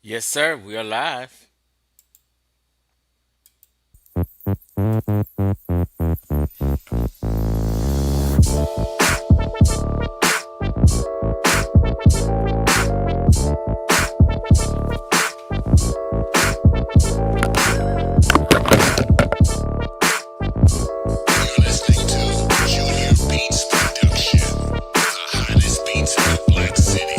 Yes, sir. We are live. You're listening to Junior Beats Production, the hottest beats in the Black City.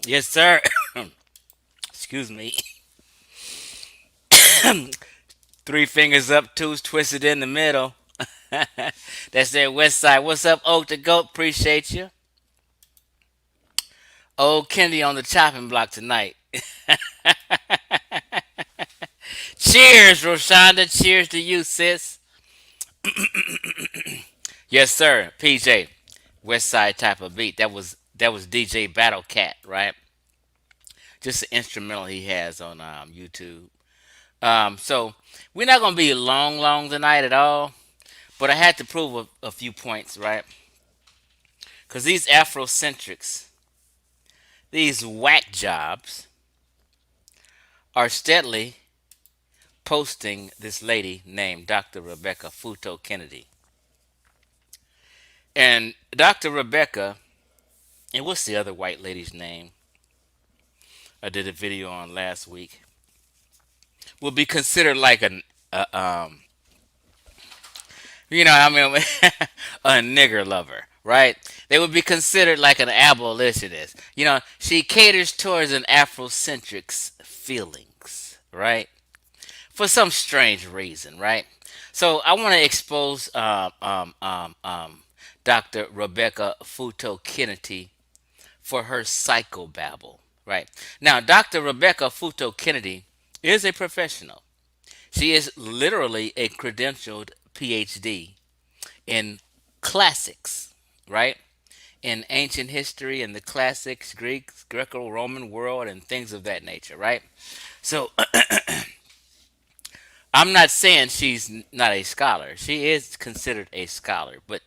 Yes, sir. Excuse me. Three fingers up, two's twisted in the middle. That's their West Side. What's up, Oak the Goat? Appreciate you. Old Kennedy on the chopping block tonight. Cheers, Roshonda. Cheers to you, sis. Yes, sir. PJ. West Side type of beat. That was DJ Battle Cat, right? Just an instrumental he has on YouTube. So we're not gonna be long tonight at all. But I had to prove a few points, right? Because these Afrocentrics, these whack jobs, are steadily posting this lady named Dr. Rebecca Futo Kennedy. And Dr. Rebecca, and what's the other white lady's name I did a video on last week, will be considered like I mean, a nigger lover, right? They would be considered like an abolitionist. She caters towards an Afrocentric's feelings, right? For some strange reason, right? So I want to expose Dr. Rebecca Futo Kennedy for her psychobabble. Right now, Dr. Rebecca Futo Kennedy is a professional. She is literally a credentialed PhD in classics, right? In ancient history and the classics, Greek, Greco-Roman world, and things of that nature, right? So I'm not saying she's not a scholar. She is considered a scholar, but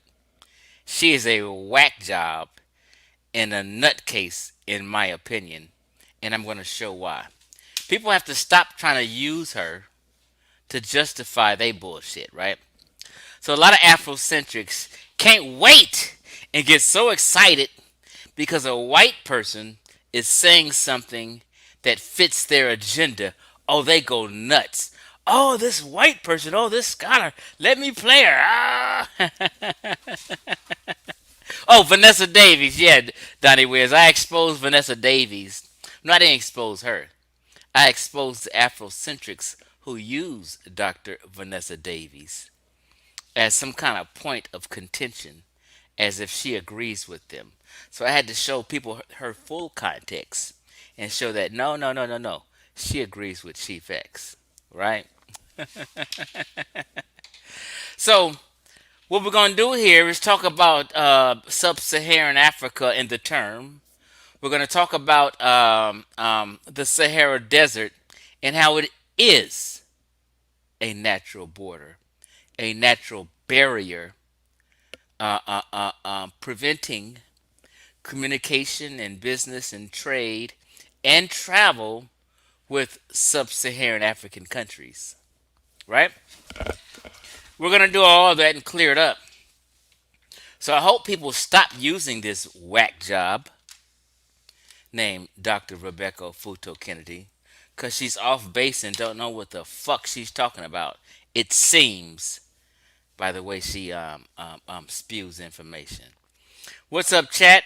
she is a whack job and a nutcase, in my opinion, and I'm going to show why. People have to stop trying to use her to justify they bullshit, right? So a lot of Afrocentrics can't wait and get so excited because a white person is saying something that fits their agenda. Oh, they go nuts. Oh, this white person, oh, this scholar, let me play her. Ah. Oh, Vanessa Davies. Yeah, Donnie Wears. I exposed Vanessa Davies. No, I didn't expose her. I exposed the Afrocentrics who use Dr. Vanessa Davies as some kind of point of contention, as if she agrees with them. So I had to show people her full context and show that no, no, no, no, no. She agrees with Chief X, right? So what we're going to do here is talk about sub-Saharan Africa in the term. We're going to talk about the Sahara Desert and how it is a natural border, a natural barrier, preventing communication and business and trade and travel with sub-Saharan African countries, right? We're going to do all of that and clear it up. So I hope people stop using this whack job named Dr. Rebecca Futo Kennedy because she's off base and don't know what the fuck she's talking about. It seems by the way she spews information. What's up, chat?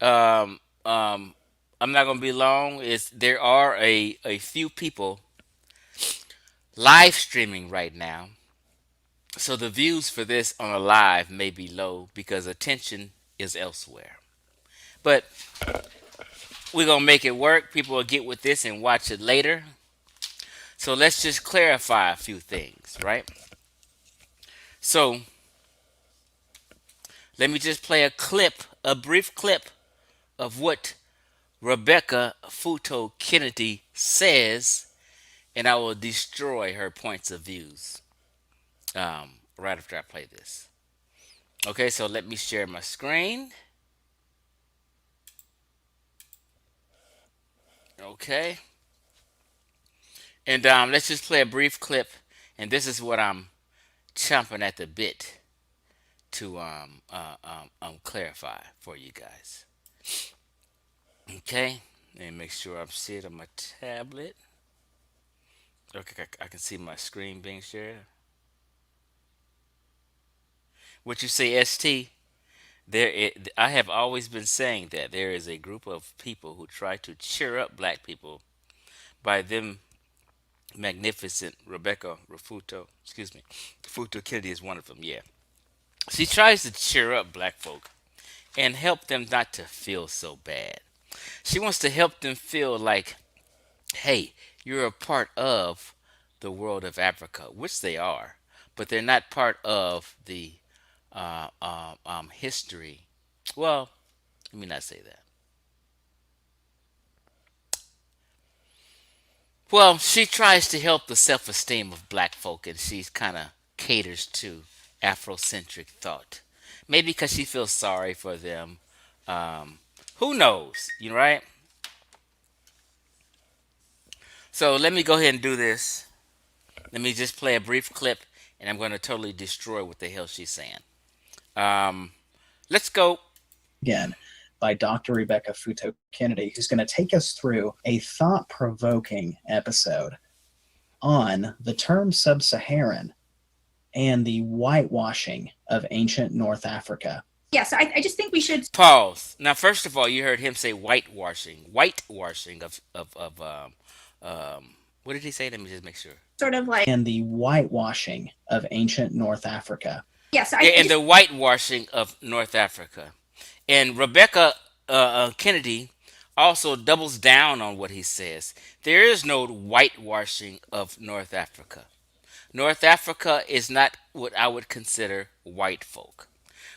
Um, um, I'm not gonna be long. Is there are a few people live streaming right now, so the views for this on a live may be low because attention is elsewhere. But we're gonna make it work. People will get with this and watch it later. So let's just clarify a few things, right? So let me just play a clip, a brief clip of what Rebecca Futo Kennedy says, and I will destroy her points of views right after I play this. Okay, so let me share my screen. Okay, and let's just play a brief clip, and this is what I'm chomping at the bit to clarify for you guys. Okay, let me make sure I'm seeing on my tablet. Okay, I can see my screen being shared. What you say, ST? I have always been saying that there is a group of people who try to cheer up black people by them magnificent Rebecca Refuto, excuse me, Futo Kennedy is one of them. Yeah, she tries to cheer up black folk and help them not to feel so bad. She wants to help them feel like, hey, you're a part of the world of Africa, which they are, but they're not part of the history. Well, let me not say that. Well, she tries to help the self esteem of black folk and she kind of caters to Afrocentric thought. Maybe because she feels sorry for them. Who knows? You know, right? So let me go ahead and do this. Let me just play a brief clip and I'm going to totally destroy what the hell she's saying. Um, let's go. Again, by Dr. Rebecca Futo Kennedy, who's going to take us through a thought provoking episode on the term sub Saharan and the whitewashing of ancient North Africa. Yeah, so I just think we should Pause. Now, first of all, you heard him say whitewashing um, what did he say? Let me just make sure. sort of like, And the whitewashing of ancient North Africa. yeah, so And the whitewashing of North Africa. And Rebecca Kennedy also doubles down on what he says. There is no whitewashing of North Africa. North Africa is not what I would consider white folk.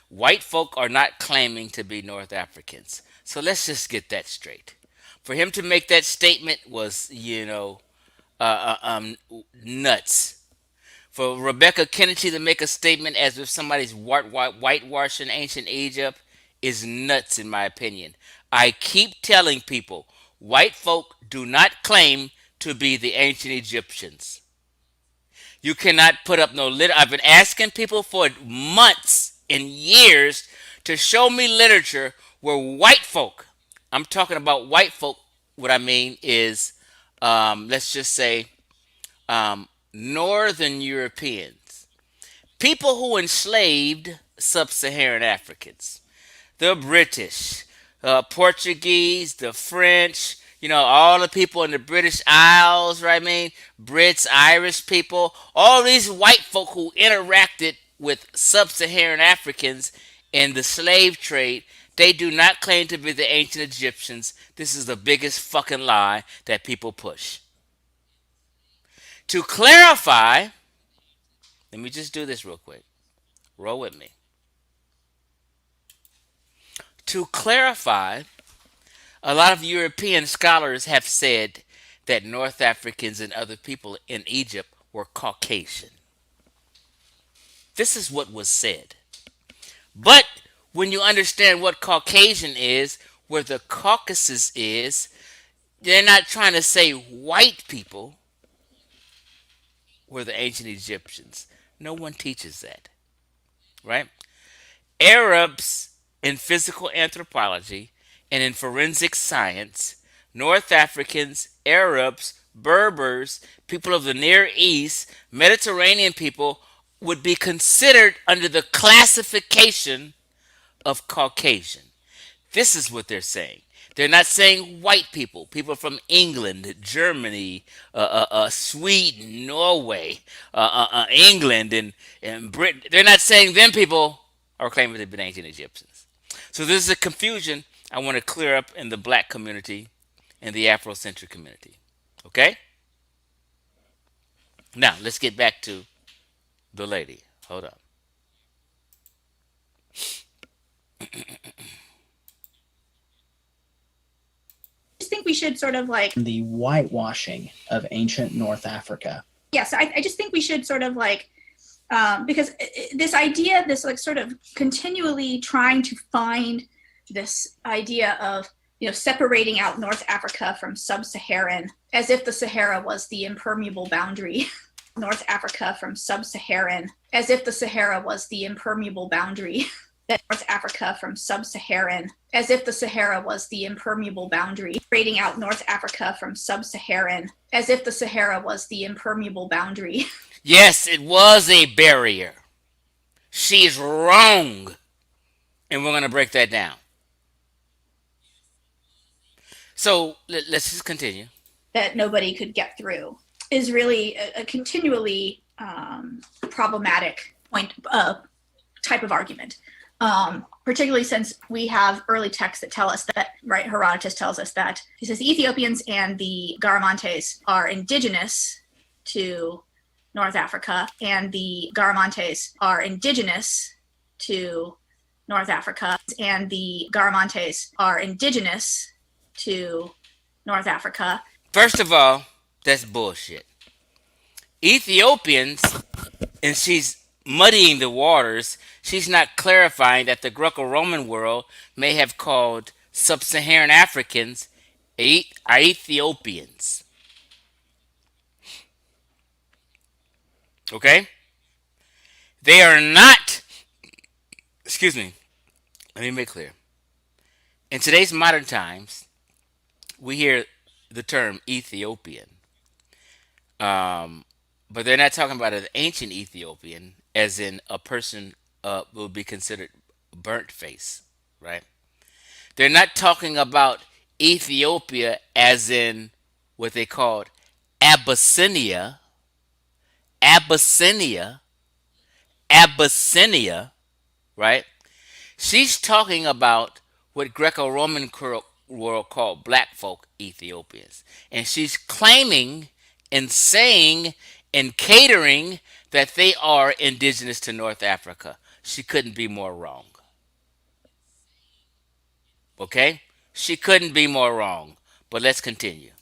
White folk are not claiming to be North Africans. So let's just get that straight. For him to make that statement was, nuts. For Rebecca Kennedy to make a statement as if somebody's whitewashing ancient Egypt is nuts, in my opinion. I keep telling people white folk do not claim to be the ancient Egyptians. You cannot put up no lit. I've been asking people for months and years to show me literature where white folk, I'm talking about white folk, what I mean is, let's just say, Northern Europeans, people who enslaved sub Saharan Africans, the British, Portuguese, the French, all the people in the British Isles, right? I mean, Brits, Irish people, all these white folk who interacted with sub Saharan Africans in the slave trade, they do not claim to be the ancient Egyptians. This is the biggest fucking lie that people push. To clarify, let me just do this real quick. Roll with me. To clarify, a lot of European scholars have said that North Africans and other people in Egypt were Caucasian. This is what was said. But when you understand what Caucasian is, where the Caucasus is, they're not trying to say white people were the ancient Egyptians. No one teaches that, right? Arabs in physical anthropology and in forensic science, North Africans, Arabs, Berbers, people of the Near East, Mediterranean people would be considered under the classification of Caucasian. This is what they're saying. They're not saying white people, people from England, Germany, Sweden, Norway, England, and Britain. They're not saying them people are claiming they've been ancient Egyptians. So this is a confusion I want to clear up in the black community and the Afrocentric community. Okay? Now, let's get back to the lady. Hold up. just think we should sort of like, The whitewashing of ancient North Africa. yes, I just think we should sort of like, because this idea, this like sort of continually trying to find this idea of, separating out North Africa from sub-Saharan, as if the Sahara was the impermeable boundary. North Africa from sub-Saharan, as if the Sahara was the impermeable boundary. That North Africa from sub-Saharan, as if the Sahara was the impermeable boundary. Separating out North Africa from sub-Saharan, as if the Sahara was the impermeable boundary. Yes, it was a barrier. She's wrong. And we're going to break that down. So let's just continue. That nobody could get through is really a continually problematic type of argument. Particularly since we have early texts that tell us that, right, Herodotus tells us that, he says the Ethiopians and the Garamantes are indigenous to North Africa, and the Garamantes are indigenous to North Africa, and the Garamantes are indigenous to North Africa. First of all, that's bullshit. Ethiopians, and she's muddying the waters, she's not clarifying that the Greco-Roman world may have called sub-Saharan Africans Ethiopians. Okay? They are not, excuse me, let me make clear. In today's modern times, we hear the term Ethiopian. But they're not talking about an ancient Ethiopian, as in a person will be considered burnt face, right? They're not talking about Ethiopia as in what they called Abyssinia, Abyssinia, Abyssinia, right? She's talking about what Greco-Roman world called black folk Ethiopians. And she's claiming and saying and catering that they are indigenous to North Africa. She couldn't be more wrong. Okay? She couldn't be more wrong. But let's continue.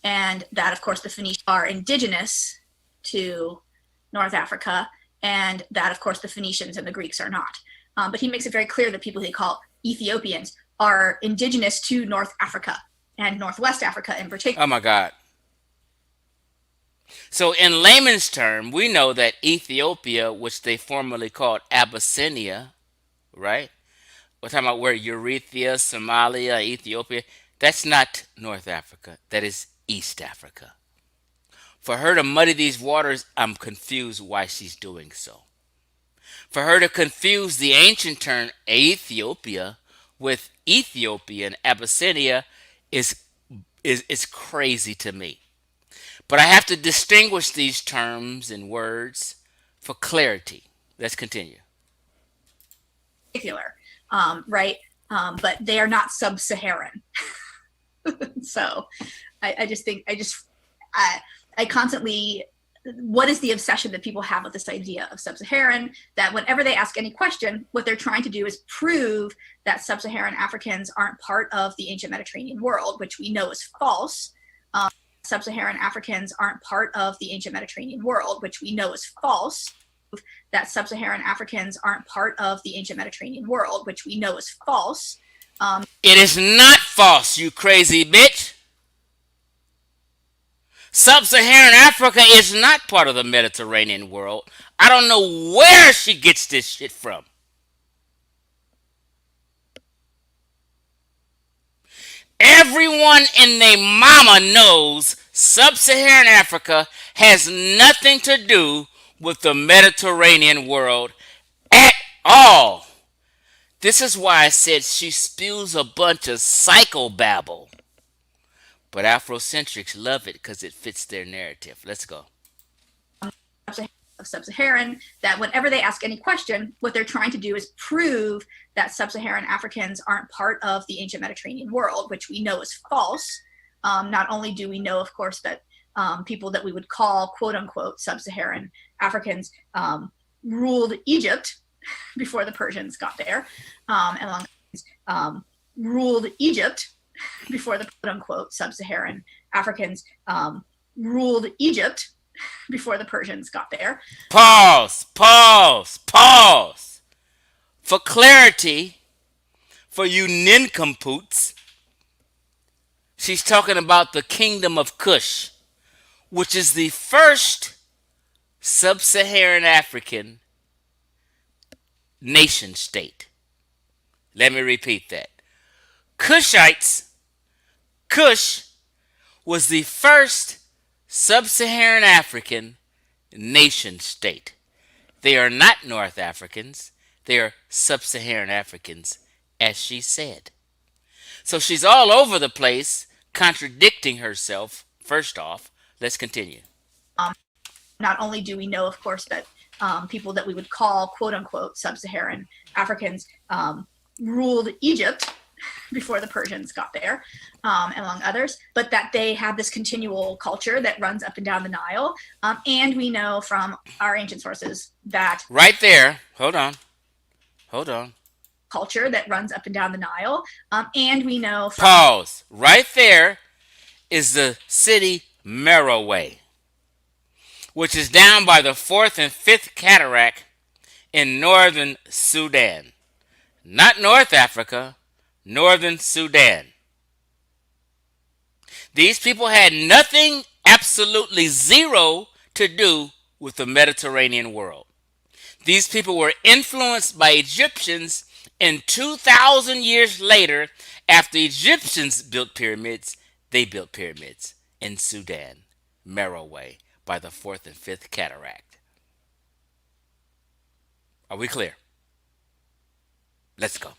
And that, of course, the Phoenicians are indigenous to North Africa, and that, of course, the Phoenicians and the Greeks are not. But he makes it very clear that people he call Ethiopians are indigenous to North Africa and Northwest Africa in particular. Oh my God. So, in layman's term, we know that Ethiopia, which they formerly called Abyssinia, right? We're talking about where Eritrea, Somalia, Ethiopia. That's not North Africa. That is East Africa. For her to muddy these waters, I'm confused why she's doing so. For her to confuse the ancient term Ethiopia with Ethiopia and Abyssinia is crazy to me. But I have to distinguish these terms and words for clarity. Let's continue. Right? But they are not sub-Saharan. So I just think, I constantly, what is the obsession that people have with this idea of sub-Saharan, that whenever they ask any question, what they're trying to do is prove that sub-Saharan Africans aren't part of the ancient Mediterranean world, which we know is false. Sub-Saharan Africans aren't part of the ancient Mediterranean world, which we know is false. That sub-Saharan Africans aren't part of the ancient Mediterranean world, which we know is false. It is not false, you crazy bitch. Sub-Saharan Africa is not part of the Mediterranean world. I don't know where she gets this shit from. Everyone in their mama knows Sub-Saharan Africa has nothing to do with the Mediterranean world at all. This is why I said she spews a bunch of psychobabble. But Afrocentrics love it because it fits their narrative. Let's go. Of sub-Saharan, that whenever they ask any question, what they're trying to do is prove that sub-Saharan Africans aren't part of the ancient Mediterranean world, which we know is false. Not only do we know, of course, that people that we would call quote unquote sub-Saharan Africans ruled Egypt before the Persians got there, ruled Egypt before the quote unquote sub-Saharan Africans ruled Egypt before the Persians got there. Pause, pause, pause. For clarity, for you nincompoops, she's talking about the kingdom of Kush, which is the first sub-Saharan African nation state. Let me repeat that. Kushites, Kush was the first sub-Saharan African nation state. They are not North Africans. They are sub-Saharan Africans, as she said. So she's all over the place, contradicting herself. First off, let's continue. Not only do we know, of course, that people that we would call quote unquote sub-Saharan Africans ruled Egypt before the Persians got there, among others, but that they have this continual culture that runs up and down the Nile. And we know from our ancient sources that... Right there. Hold on. Culture that runs up and down the Nile. And we know from... Pause. Right there is the city Merowe, which is down by the fourth and fifth cataract in northern Sudan. Not North Africa, northern Sudan. These people had nothing, absolutely zero, to do with the Mediterranean world. These people were influenced by Egyptians, and 2,000 years later, after Egyptians built pyramids, they built pyramids in Sudan, Merowe, by the fourth and fifth cataract. Are we clear? Let's go.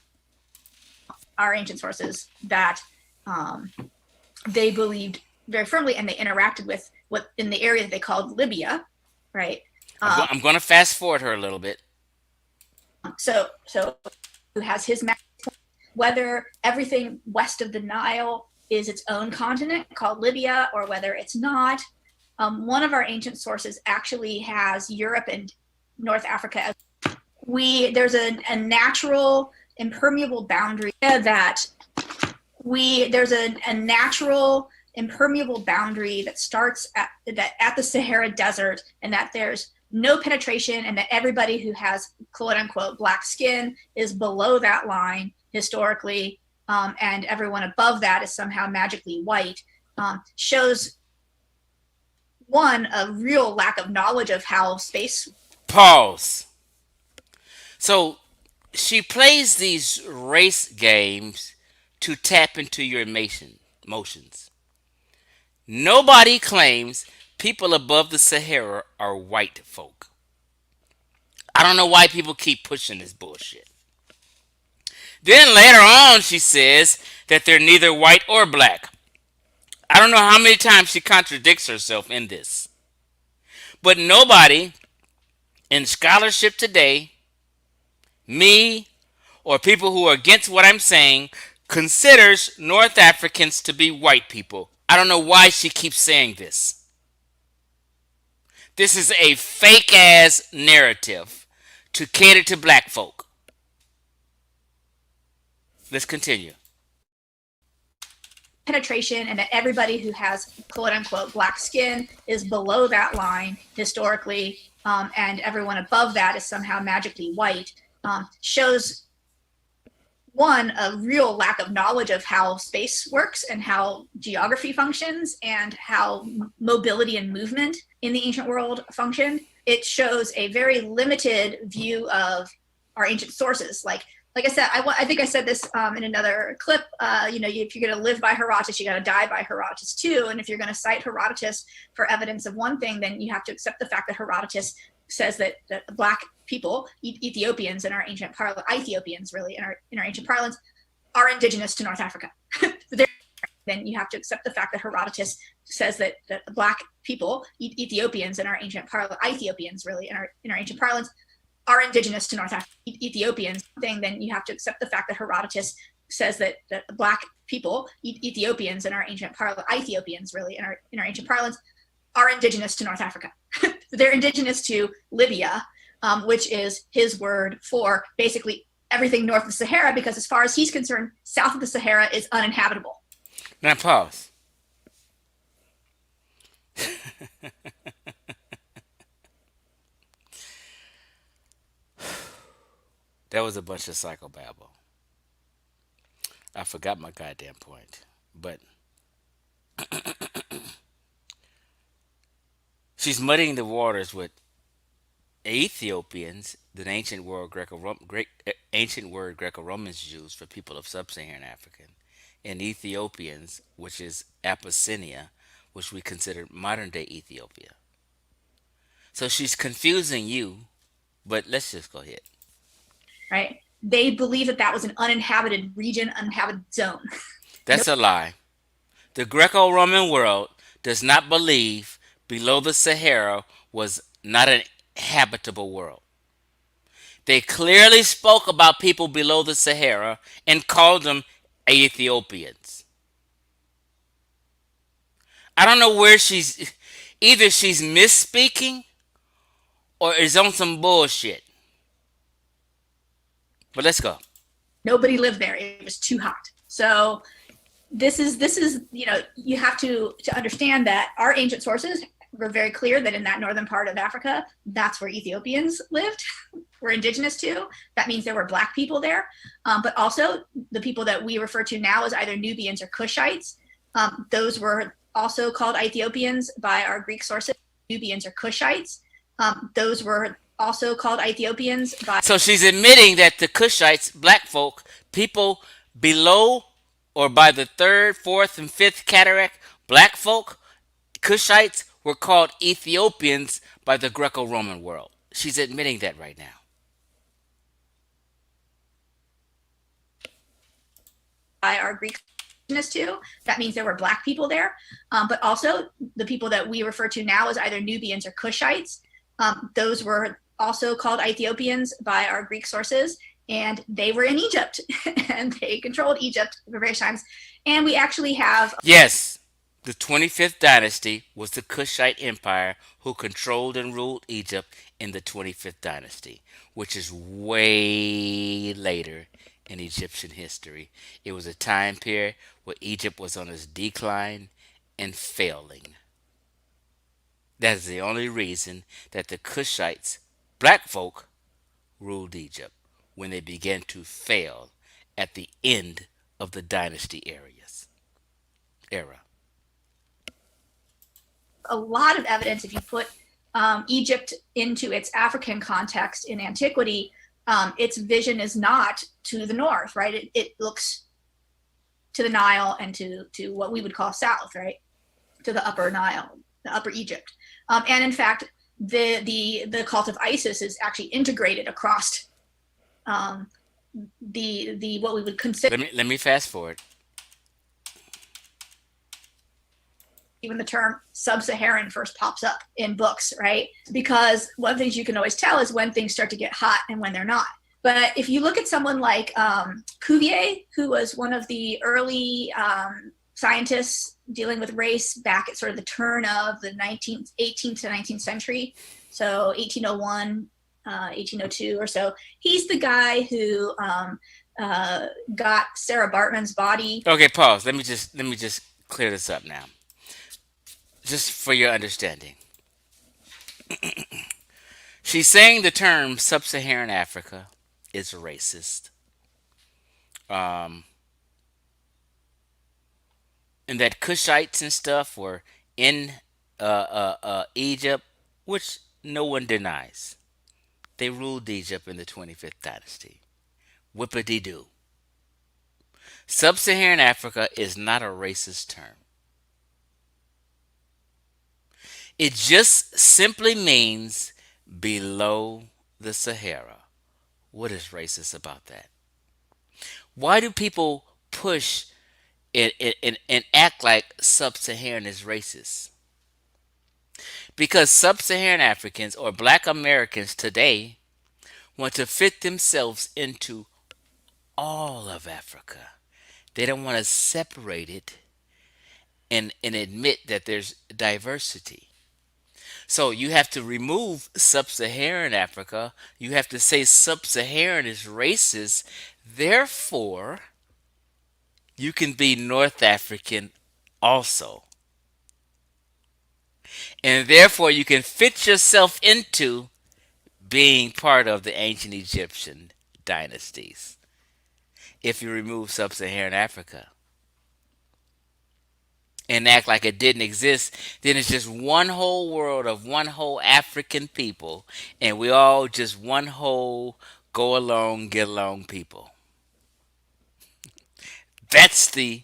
Our ancient sources that they believed very firmly, and they interacted with what in the area that they called Libya, right? I'm going to fast forward her a little bit. So who has his map whether everything west of the Nile is its own continent called Libya or whether it's not. One of our ancient sources actually has Europe and North Africa. There's a natural impermeable boundary that starts at the Sahara Desert, and that there's no penetration, and that everybody who has quote unquote black skin is below that line historically, and everyone above that is somehow magically white, shows one, a real lack of knowledge of how space. Pause. So she plays these race games to tap into your emotions. Nobody claims people above the Sahara are white folk. I don't know why people keep pushing this bullshit. Then later on, she says that they're neither white or black. I don't know how many times she contradicts herself in this. But nobody in scholarship today, me, or people who are against what I'm saying, considers North Africans to be white people. I don't know why she keeps saying this. This is a fake ass narrative to cater to black folk. Let's continue. Penetration, and that everybody who has quote unquote black skin is below that line historically, and everyone above that is somehow magically white, shows one, a real lack of knowledge of how space works and how geography functions and how mobility and movement in the ancient world functioned. It shows a very limited view of our ancient sources. Like I said, I think I said this in another clip. If you're going to live by Herodotus, you got to die by Herodotus too. And if you're going to cite Herodotus for evidence of one thing, then you have to accept the fact that Herodotus says that black people, Ethiopians in our ancient parlance, Ethiopians really in our ancient parlance, are indigenous to North Africa. Then you have to accept the fact that Herodotus says that black people, Ethiopians in our ancient parlance, Ethiopians really in our ancient parlance, are indigenous to North Africa. Ethiopians thing, then you have to accept the fact that Herodotus says that black people, Ethiopians in our ancient parlance, Ethiopians really in our ancient parlance, are indigenous to North Africa. They're indigenous to Libya, which is his word for basically everything north of the Sahara, because as far as he's concerned, south of the Sahara is uninhabitable. Now pause. That was a bunch of psychobabble. I forgot my goddamn point. But she's muddying the waters with Ethiopians, the ancient word Greco-Romans used for people of sub-Saharan African, and Ethiopians, which is Abyssinia, which we consider modern-day Ethiopia. So she's confusing you, but let's just go ahead. Right? They believe that was an uninhabited region, uninhabited zone. That's a lie. The Greco-Roman world does not believe below the Sahara was not an habitable world. They clearly spoke about people below the Sahara and called them Ethiopians. I don't know where either she's misspeaking or is on some bullshit. But let's go. Nobody lived there. It was too hot. So this is you have to understand that our ancient sources were very clear that in that northern part of Africa, that's where Ethiopians lived, were indigenous to. That means there were black people there. But also the people that we refer to now as either Nubians or Cushites, those were also called Ethiopians by our Greek sources, Nubians or Cushites. Those were also called Ethiopians by... So she's admitting that the Cushites, black folk, people below or by the third, fourth, and fifth cataract, black folk, Cushites, were called Ethiopians by the Greco-Roman world. She's admitting that right now. By our Greek to. That means there were black people there. But also the people that we refer to now as either Nubians or Cushites, those were also called Ethiopians by our Greek sources. and they were in Egypt and they controlled Egypt for various times. And we actually have Yes, the 25th dynasty was the Kushite Empire who controlled and ruled Egypt in the 25th dynasty, which is way later in Egyptian history. It was a time period where Egypt was on its decline and failing. That is the only reason that the Kushites, black folk, ruled Egypt when they began to fail at the end of the dynasty era. a lot of evidence. If you put Egypt into its African context in antiquity, its vision is not to the north, right? It looks to the Nile and to what we would call south, right? To the upper Nile, the upper Egypt. And in fact, the cult of Isis is actually integrated across the what we would consider. Let me fast forward. Even the term sub-Saharan first pops up in books, right? Because one of the things you can always tell is when things start to get hot and when they're not. But if you look at someone like Cuvier, who was one of the early scientists dealing with race back at sort of the turn of the 18th to 19th century, so 1801, 1802 or so, he's the guy who got Sarah Bartman's body. Okay, pause. Let me just clear this up now, just for your understanding. She's saying the term sub-Saharan Africa is racist, um, and that Kushites and stuff were in Egypt, which no one denies. They ruled Egypt in the 25th dynasty. Whippity doo. Sub-Saharan Africa is not a racist term. It just simply means below the Sahara. What is racist about that? Why do people push and act like sub-Saharan is racist? Because sub-Saharan Africans or black Americans today want to fit themselves into all of Africa. They don't want to separate it and admit that there's diversity. So you have to remove sub-Saharan Africa. You have to say sub-Saharan is racist. Therefore, you can be North African also. And therefore, you can fit yourself into being part of the ancient Egyptian dynasties if you remove sub-Saharan Africa and act like it didn't exist. Then it's just one whole world of one whole African people, and we all just one whole go along, get along people. That's the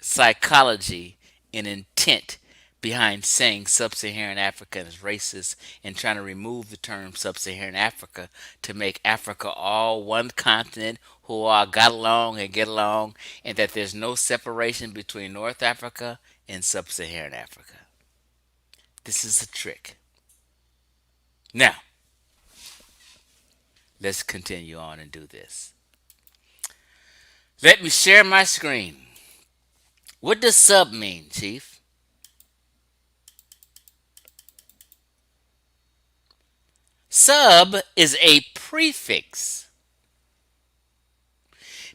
psychology and intent behind saying sub-Saharan Africa is racist and trying to remove the term sub-Saharan Africa to make Africa all one continent who all got along and get along, and that there's no separation between North Africa and sub-Saharan Africa. This is a trick. Now, let's continue on and do this. Let me share my screen. What does sub mean, Chief? Sub is a prefix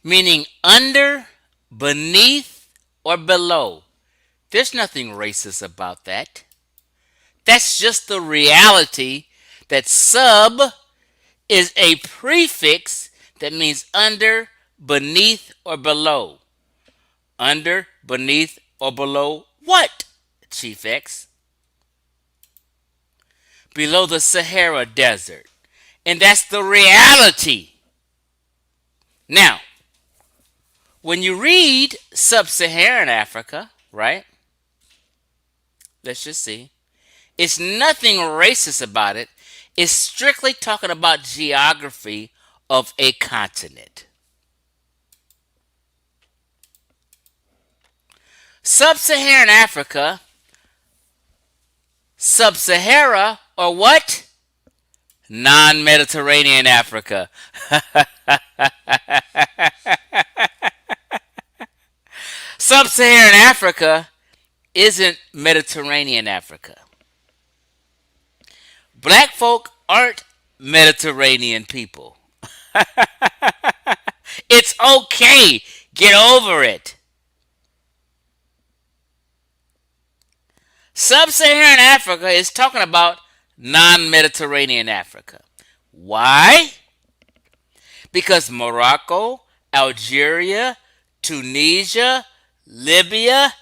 meaning under, beneath, or below. There's nothing racist about that. That's just the reality that sub is a prefix that means under, beneath, or below. Under, beneath, or below what, Chief X? Below the Sahara Desert. And that's the reality. Now, when you read sub-Saharan Africa, right? Let's just see. It's nothing racist about it. It's strictly talking about geography of a continent. Sub-Saharan Africa, Sub-Sahara, or what? Non-Mediterranean Africa. Sub-Saharan Africa isn't Mediterranean Africa. Black folk aren't Mediterranean people. It's okay. Get over it. Sub-Saharan Africa is talking about non-Mediterranean Africa. Why? Because Morocco, Algeria, Tunisia, Libya,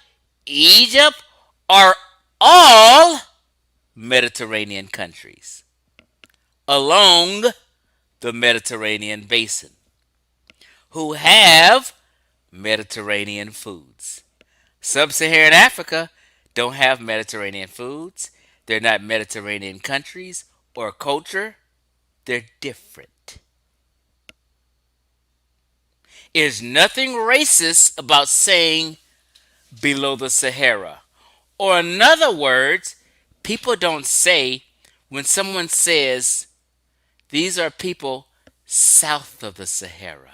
Egypt are all Mediterranean countries along the Mediterranean basin who have Mediterranean foods. Sub-Saharan Africa don't have Mediterranean foods. They're not Mediterranean countries or culture. They're different. There's nothing racist about saying below the Sahara. Or in other words, people don't say when someone says these are people south of the Sahara.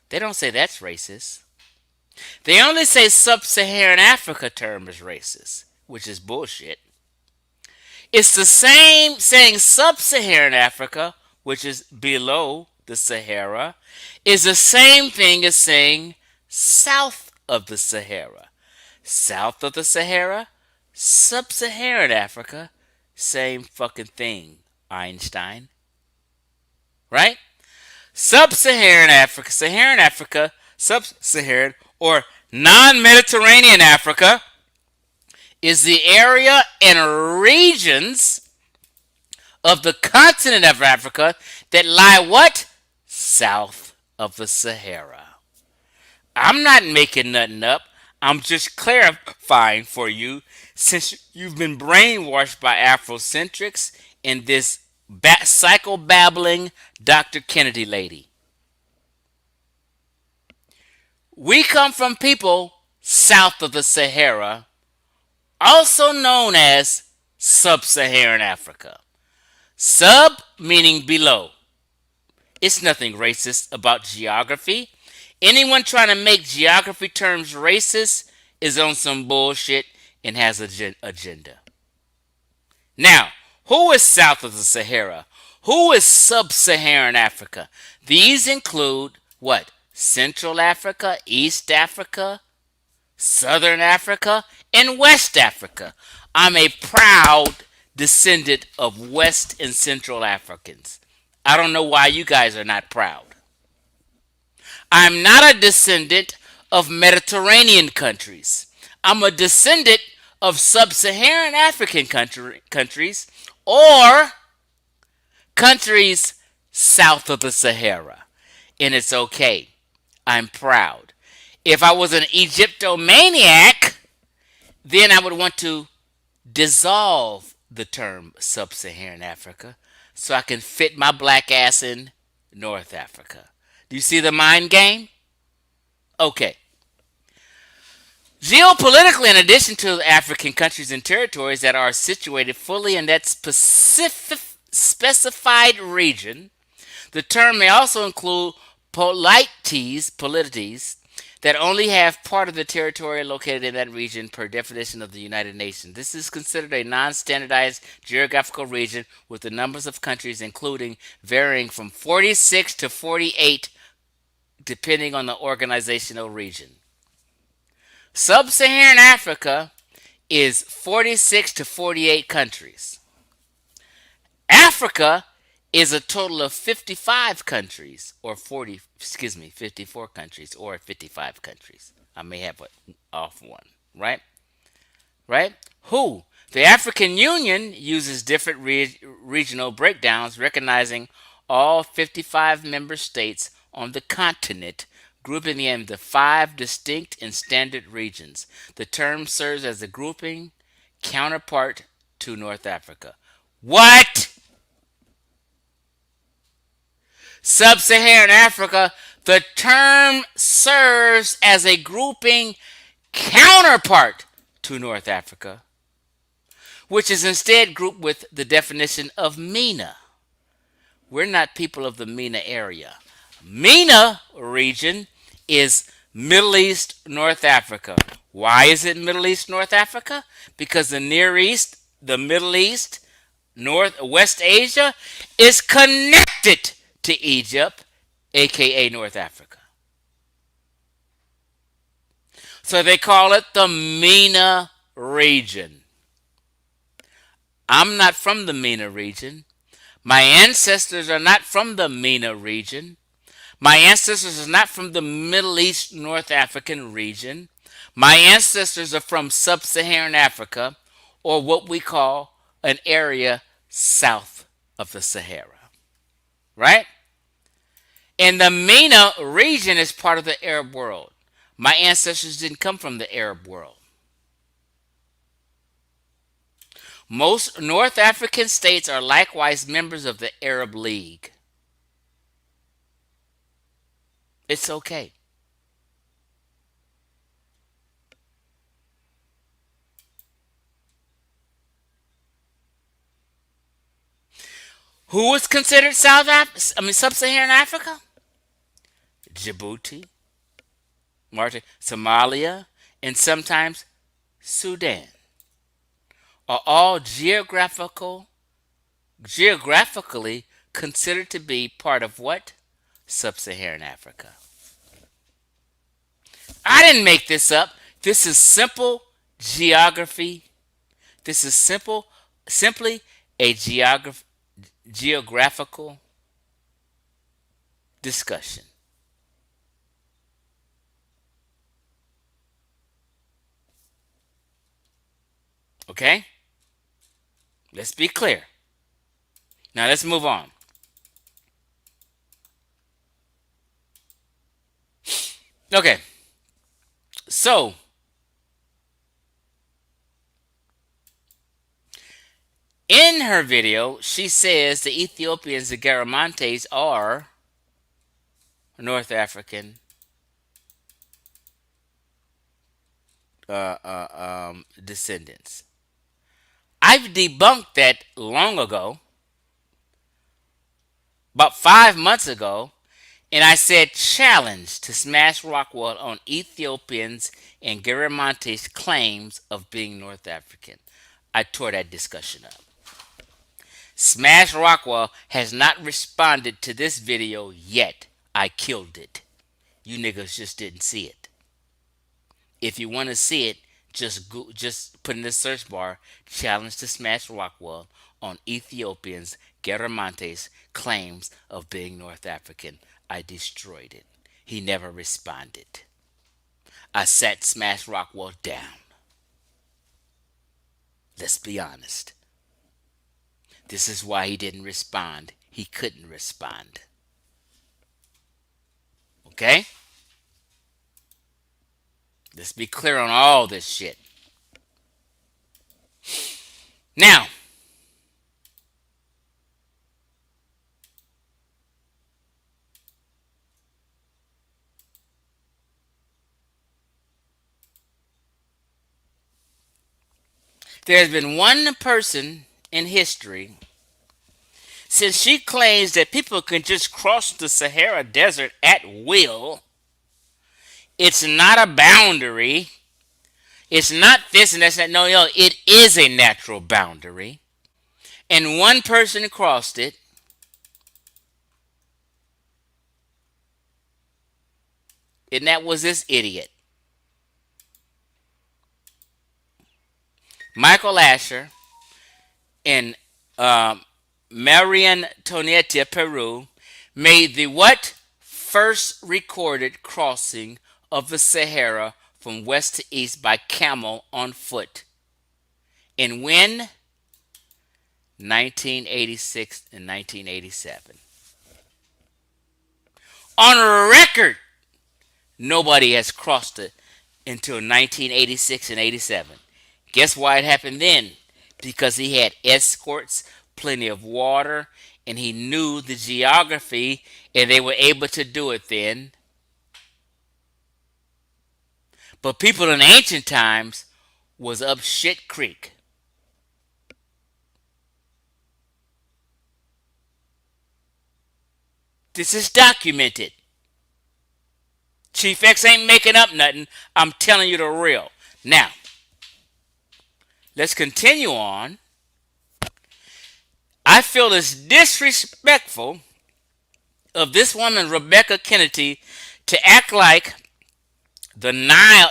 They don't say that's racist. They only say sub-Saharan Africa term is racist, which is bullshit. It's the same saying sub-Saharan Africa, which is below the Sahara, is the same thing as saying south of the Sahara. South of the Sahara, sub-Saharan Africa, same fucking thing, Einstein. Right? Sub-Saharan Africa, Saharan Africa, sub-Saharan, or non-Mediterranean Africa is the area and regions of the continent of Africa that lie what? South of the Sahara. I'm not making nothing up. I'm just clarifying for you since you've been brainwashed by Afrocentrics and this psychobabbling Dr. Kennedy lady. We come from people south of the Sahara, also known as Sub-Saharan Africa. Sub meaning below. It's nothing racist about geography. Anyone trying to make geography terms racist is on some bullshit and has an agenda. Now, who is south of the Sahara? Who is sub-Saharan Africa? These include what? Central Africa, East Africa, Southern Africa, and West Africa. I'm a proud descendant of West and Central Africans. I don't know why you guys are not proud. I'm not a descendant of Mediterranean countries. I'm a descendant of sub-Saharan African countries or countries south of the Sahara. And it's okay. I'm proud. If I was an Egyptomaniac, then I would want to dissolve the term sub-Saharan Africa so I can fit my black ass in North Africa. Do you see the mind game? Okay. Geopolitically, in addition to the African countries and territories that are situated fully in that specified region, the term may also include polities that only have part of the territory located in that region per definition of the United Nations. This is considered a non-standardized geographical region with the numbers of countries including varying from 46 to 48 depending on the organizational region. Sub-Saharan Africa is 46 to 48 countries. Africa is a total of 55 countries or 54 countries or 55 countries. I may have an off one, right? Right? Who? The African Union uses different regional breakdowns recognizing all 55 member states on the continent, grouping them into 5 distinct and standard regions. The term serves as a grouping counterpart to North Africa. What? Sub-Saharan Africa, the term serves as a grouping counterpart to North Africa, which is instead grouped with the definition of MENA. We're not people of the MENA area. MENA region is Middle East, North Africa. Why is it Middle East, North Africa? Because the Near East, the Middle East, North West Asia is connected to Egypt, aka North Africa. So they call it the MENA region. I'm not from the MENA region. My ancestors are not from the MENA region. My ancestors are not from the Middle East North African region. My ancestors are from Sub-Saharan Africa, or what we call an area south of the Sahara. Right? And the MENA region is part of the Arab world. My ancestors didn't come from the Arab world. Most North African states are likewise members of the Arab League. It's okay. Who is considered Sub-Saharan Africa? Djibouti, Somalia, and sometimes Sudan are all geographically considered to be part of what? Sub-Saharan Africa. I didn't make this up. This is simple geography. This is simply a geographical discussion. Okay? Let's be clear. Now let's move on. Okay. So, in her video, she says the Ethiopians, the Garamantes, are North African descendants. I've debunked that long ago, about 5 months ago, and I said challenge to Smash Rockwell on Ethiopians and Garamantes' claims of being North African. I tore that discussion up. Smash Rockwell has not responded to this video yet. I killed it. You niggas just didn't see it. If you want to see it, just put in the search bar challenge to Smash Rockwell on Ethiopians Garamantes' claims of being North African. I destroyed it. He never responded. I sat Smash Rockwell down. Let's be honest. This is why he didn't respond. He couldn't respond. Okay? Let's be clear on all this shit. Now, there's been one person in history since she claims that people can just cross the Sahara Desert at will. It's not a boundary. It's not this and that's that. No, it is a natural boundary. And one person crossed it. And that was this idiot. Michael Asher in Mariantoneta, Peru, made the what? First recorded crossing of the Sahara from west to east by camel on foot. And when? 1986 and 1987. On record, nobody has crossed it until 1986 and 87. Guess why it happened then? Because he had escorts, plenty of water, and he knew the geography, and they were able to do it then. But people in ancient times was up shit creek. This is documented. Chief X ain't making up nothing. I'm telling you the real. Now, let's continue on. I feel it's disrespectful of this woman, Rebecca Kennedy, to act like the Nile,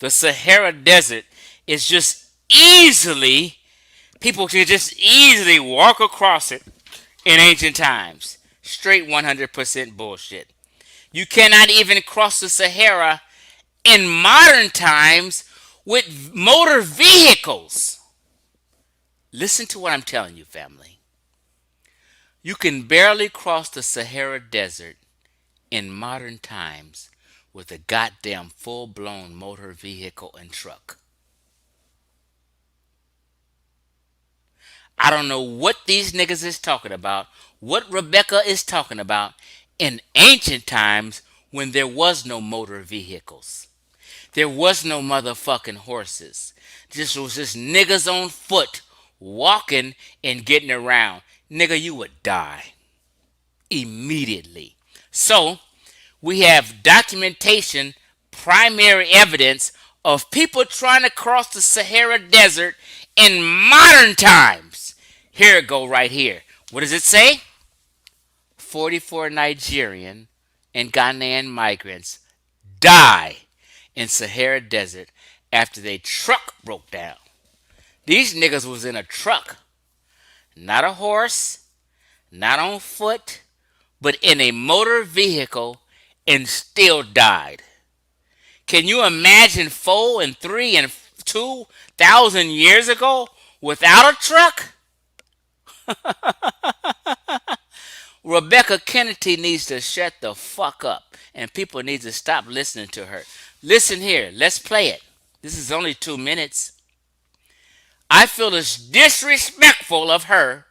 the Sahara Desert is just easily, people can just easily walk across it in ancient times. Straight 100% bullshit. You cannot even cross the Sahara in modern times with motor vehicles. Listen to what I'm telling you, family. You can barely cross the Sahara Desert in modern times with a goddamn full blown motor vehicle and truck. I don't know what these niggas is talking about, what Rebecca is talking about in ancient times when there was no motor vehicles. There was no motherfucking horses. This was just niggas on foot walking and getting around. Nigga, you would die immediately. So, we have documentation, primary evidence of people trying to cross the Sahara Desert in modern times. Here it go right here. What does it say? 44 Nigerian and Ghanaian migrants die in Sahara Desert after their truck broke down. These niggas was in a truck, not a horse, not on foot, but in a motor vehicle and still died. Can you imagine 4 and 3 and 2,000 years ago without a truck? Rebecca Kennedy needs to shut the fuck up and people need to stop listening to her. Listen here, let's play it. This is only 2 minutes. I feel it's disrespectful of her.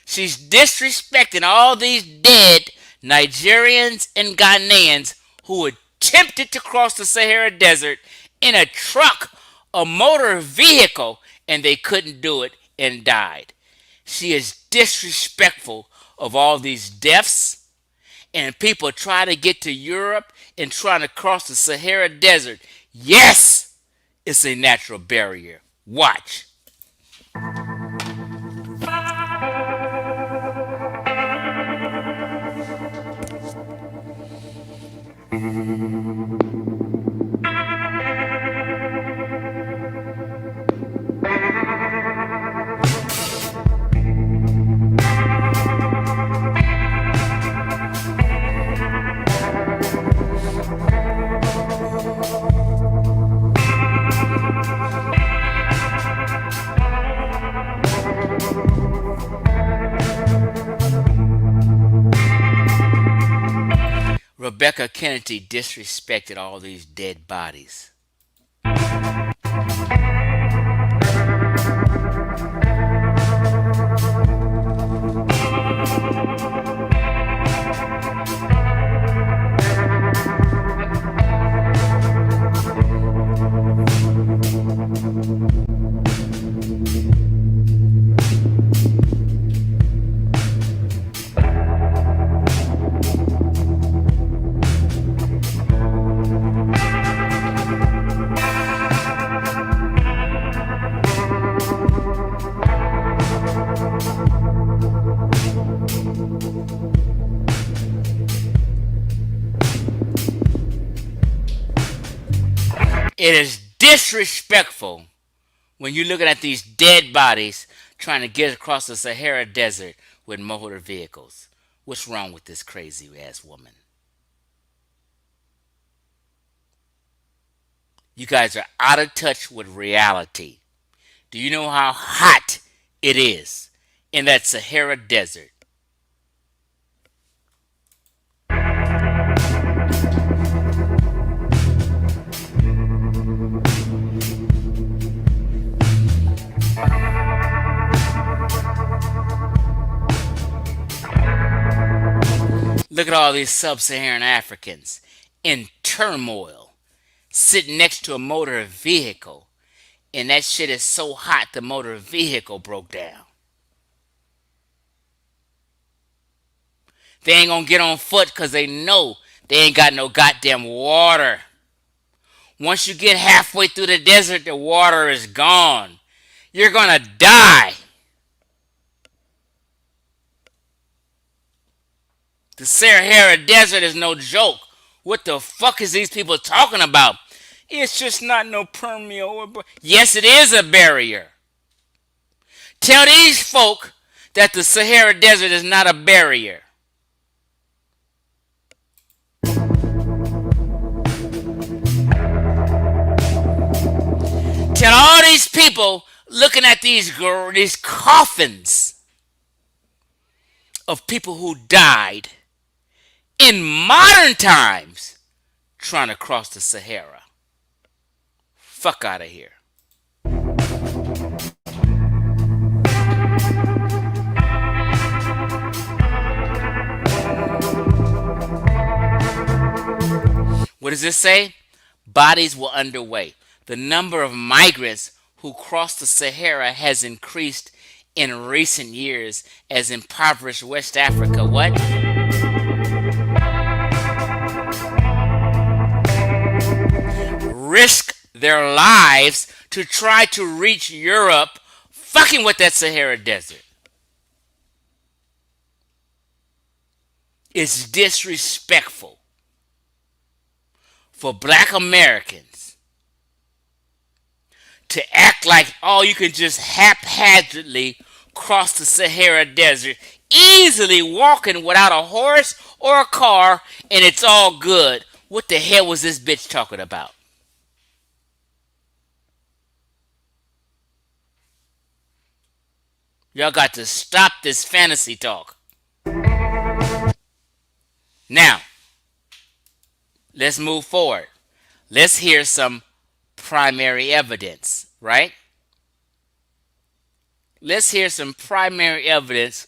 She's disrespecting all these dead Nigerians and Ghanaians who attempted to cross the Sahara Desert in a truck, a motor vehicle, and they couldn't do it and died. She is disrespectful of all these deaths and people trying to get to Europe and trying to cross the Sahara Desert. Yes, it's a natural barrier. Watch. Rebecca Kennedy disrespected all these dead bodies. It is disrespectful when you're looking at these dead bodies trying to get across the Sahara Desert with motor vehicles. What's wrong with this crazy ass woman? You guys are out of touch with reality. Do you know how hot it is in that Sahara Desert? Look at all these sub-Saharan Africans in turmoil, sitting next to a motor vehicle, and that shit is so hot the motor vehicle broke down. They ain't gonna get on foot because they know they ain't got no goddamn water. Once you get halfway through the desert, the water is gone. You're gonna die. The Sahara Desert is no joke. What the fuck is these people talking about? It's just not no permeable. Yes, it is a barrier. Tell these folk that the Sahara Desert is not a barrier. Tell all these people looking at these coffins of people who died in modern times trying to cross the Sahara. Fuck out of here. What does this say? Bodies were underway. The number of migrants who crossed the Sahara has increased in recent years as impoverished West Africa what? Risk their lives to try to reach Europe fucking with that Sahara Desert. It's disrespectful for black Americans to act like, oh, you can just haphazardly cross the Sahara Desert, easily walking without a horse or a car, and it's all good. What the hell was this bitch talking about? Y'all got to stop this fantasy talk. Now, let's move forward. Let's hear some primary evidence, right? Let's hear some primary evidence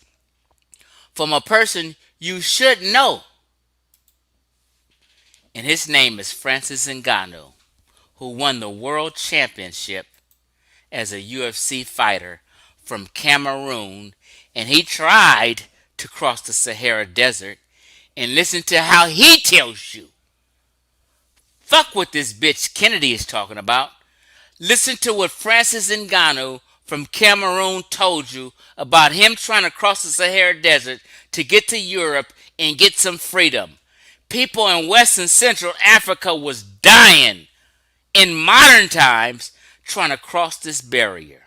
from a person you should know. And his name is Francis Ngannou, who won the world championship as a UFC fighter from Cameroon. And he tried to cross the Sahara Desert. And listen to how he tells you. Fuck what this bitch Kennedy is talking about. Listen to what Francis Ngannou from Cameroon told you about him trying to cross the Sahara Desert to get to Europe and get some freedom. People in West and Central Africa was dying in modern times trying to cross this barrier.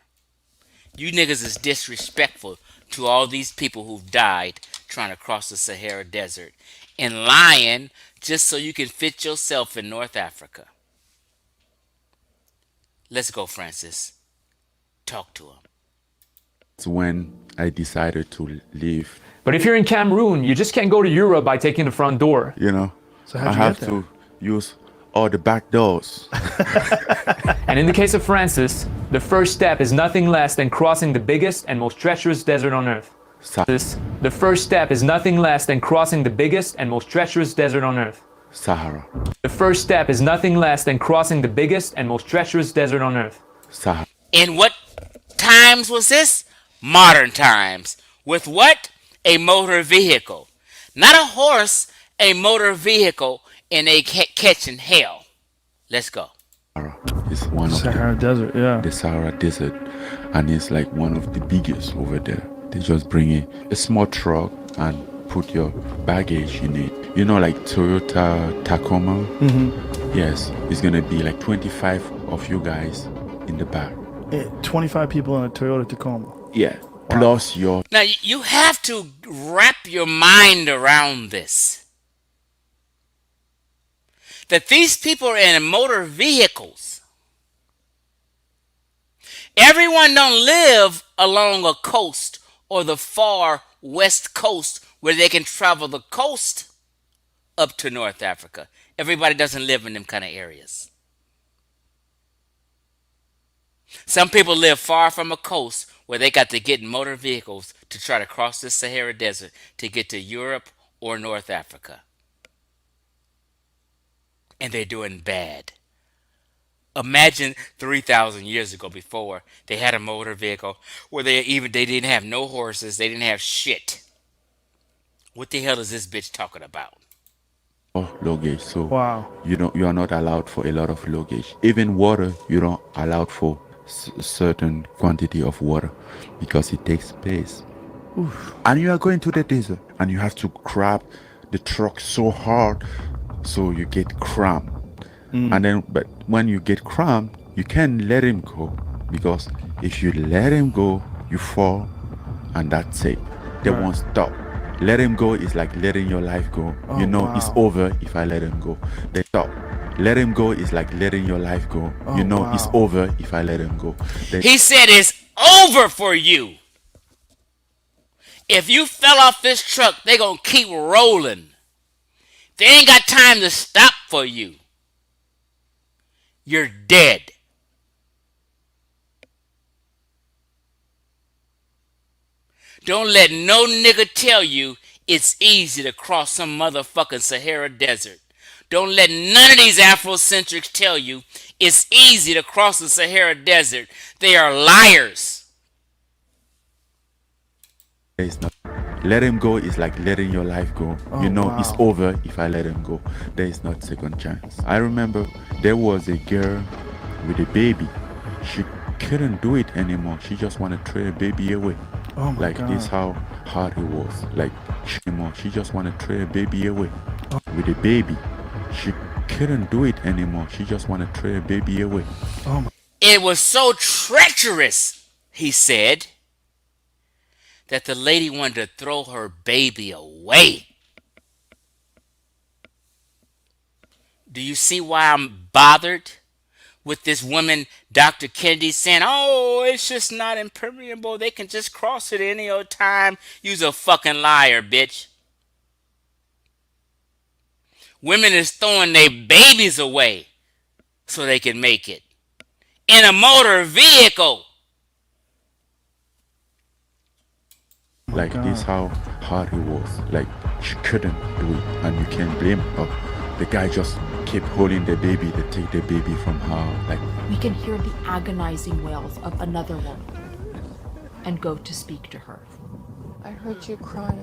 You niggas is disrespectful to all these people who've died trying to cross the Sahara Desert and lying just so you can fit yourself in North Africa. Let's go, Francis. Talk to him. It's when I decided to leave. But if you're in Cameroon, you just can't go to Europe by taking the front door. You know, So I how'd you have get there? to use all the back doors. And in the case of Francis, the first step is nothing less than crossing the biggest and most treacherous desert on earth. The first step is nothing less than crossing the biggest and most treacherous desert on earth. Sahara. The first step is nothing less than crossing the biggest and most treacherous desert on earth. Sahara. In what times was this? Modern times. With what? A motor vehicle. Not a horse, a motor vehicle, and they catching hell. Let's go. It's one of Sahara Desert, yeah. the Sahara Desert, and it's like one of the biggest over there. They just bring a small truck and put your baggage in it. You know, like Toyota Tacoma? Mm-hmm. Yes, it's gonna be like 25 of you guys in the back. 25 people in a Toyota Tacoma. Yeah, plus your Now, you have to wrap your mind around this. That these people are in motor vehicles. Everyone don't live along a coast or the far west coast where they can travel the coast up to North Africa. Everybody doesn't live in them kind of areas. Some people live far from a coast where they got to get in motor vehicles to try to cross the Sahara Desert to get to Europe or North Africa. And they're doing bad. Imagine 3,000 years ago before they had a motor vehicle where they didn't have no horses, they didn't have shit. What the hell is this bitch talking about? luggage. So Wow. you are not allowed for a lot of luggage. Even water, you don't allowed for certain quantity of water because it takes space. And you are going to the desert and you have to grab the truck so hard so you get cramped. And then but when you get cramped, you can't let him go because if you let him go, you fall and that's it. They Right. won't stop. Let him go is like letting your life go. Oh, You know it's wow. over if I let him go. They stop. Let him go is like letting your life go. Oh, You know it's wow. over if I let him go. He said it's over for you. If you fell off this truck, they gonna keep rolling. They ain't got time to stop for you. You're dead. Don't let no nigga tell you it's easy to cross some motherfucking Sahara Desert. Don't let none of these Afrocentrics tell you it's easy to cross the Sahara Desert. They are liars. It's not. Let him go is like letting your life go. Oh, You know it's wow. over if I let him go. There is not second chance. I remember there was a girl with a baby. She couldn't do it anymore. She just wanted to throw a baby away. Oh my Like this God. how hard it was. Like she just wanted to throw a baby away. With a baby. She couldn't do it anymore. She just wanted to throw a baby away. Oh my. It was so treacherous, he said, that the lady wanted to throw her baby away. Do you see why I'm bothered with this woman, Dr. Kennedy, saying, oh, it's just not impermeable. They can just cross it any old time. You's a fucking liar, bitch. Women is throwing their babies away so they can make it in a motor vehicle. Like this God. how hard it was. Like she couldn't do it and you can't blame her. The guy just kept holding the baby to take the baby from her. Like We can hear the agonizing wails of another woman and go to speak to her. I heard you crying.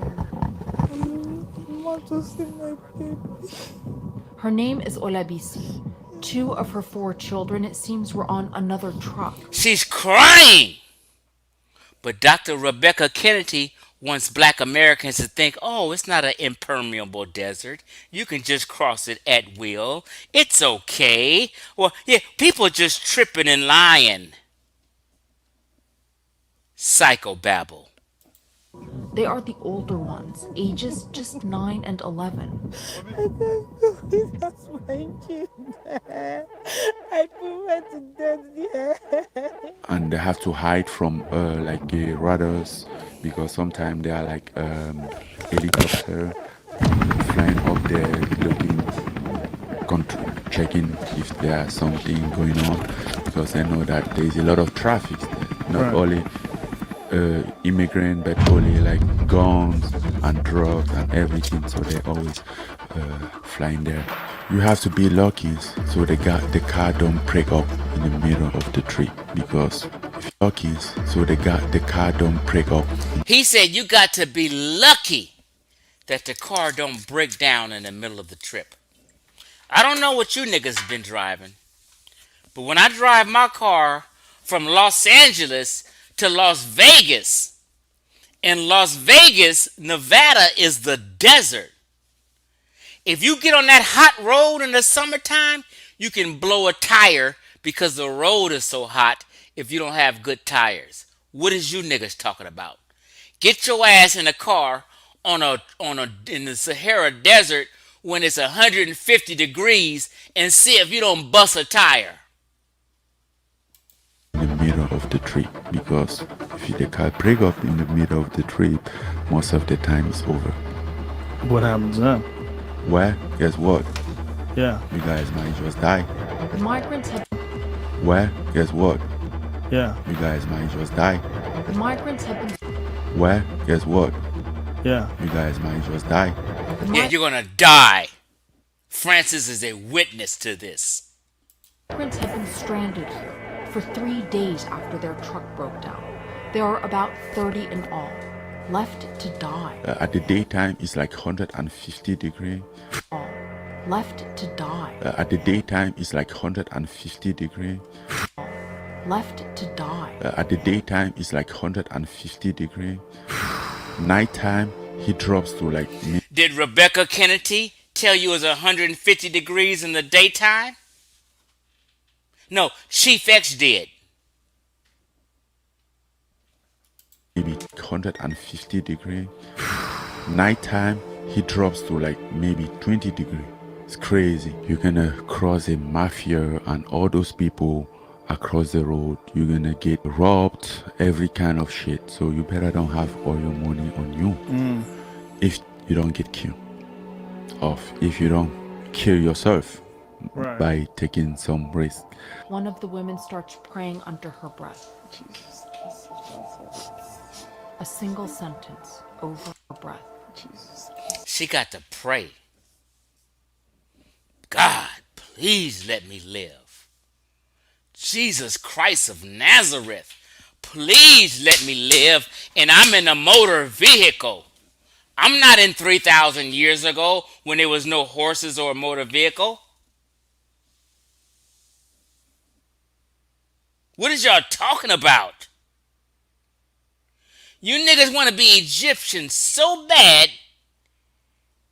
Her name is Olabisi. 2 of her 4 children, it seems, were on another truck. She's crying. But Dr. Rebecca Kennedy wants black Americans to think, oh, it's not an impermeable desert. You can just cross it at will. It's okay. Well, yeah, people just tripping and lying. Psychobabble. They are the older ones, ages just 9 and 11. and they have to hide from like radars because sometimes they are like helicopter flying up there looking checking if there's something going on because they know that there's a lot of traffic there, not Right. only immigrant but only like guns and drugs and everything, so they always flying there. You have to be lucky so the car don't break up in the middle of the trip because if you're lucky so the car don't break up. He said you got to be lucky that the car don't break down in the middle of the trip. I don't know what you niggas been driving, but when I drive my car from Los Angeles to Las Vegas, in Las Vegas, Nevada is the desert. If you get on that hot road in the summertime, you can blow a tire because the road is so hot if you don't have good tires. What is you niggas talking about? Get your ass in a car in the Sahara Desert when it's 150 degrees and see if you don't bust a tire. In the middle of the trip because if the car break up in the middle of the trip, most of the time it's over. What happens then? Well, guess what? Yeah. You guys might just die. The migrants have Well, guess what? Yeah. You guys might just die. the migrants have been Well, guess what? Yeah. You guys might just die. the Yeah, mi- you're gonna die. Francis is a witness to this. migrants have been stranded here for 3 days after their truck broke down. There are about 30 in all. left to die. At the daytime, it's like 150 degrees. Left to die. At the daytime, it's like 150 degrees. Left to die. At the daytime, it's like 150 degrees. Nighttime, he drops to like Did Rebecca Kennedy tell you it was 150 degrees in the daytime? No, Chief X did. maybe 150 degrees. Nighttime, he drops to like maybe 20 degrees. It's crazy. You're gonna cross a mafia and all those people across the road. You're gonna get robbed, every kind of shit. So you better don't have all your money on you if you don't get killed. Or if you don't kill yourself by taking some risk. One of the women starts praying under her breath. A single sentence over her breath. She got to pray. God, please let me live. Jesus Christ of Nazareth, please let me live. And I'm in a motor vehicle. I'm not in 3,000 years ago when there was no horses or a motor vehicle. What is y'all talking about? You niggas want to be Egyptian so bad,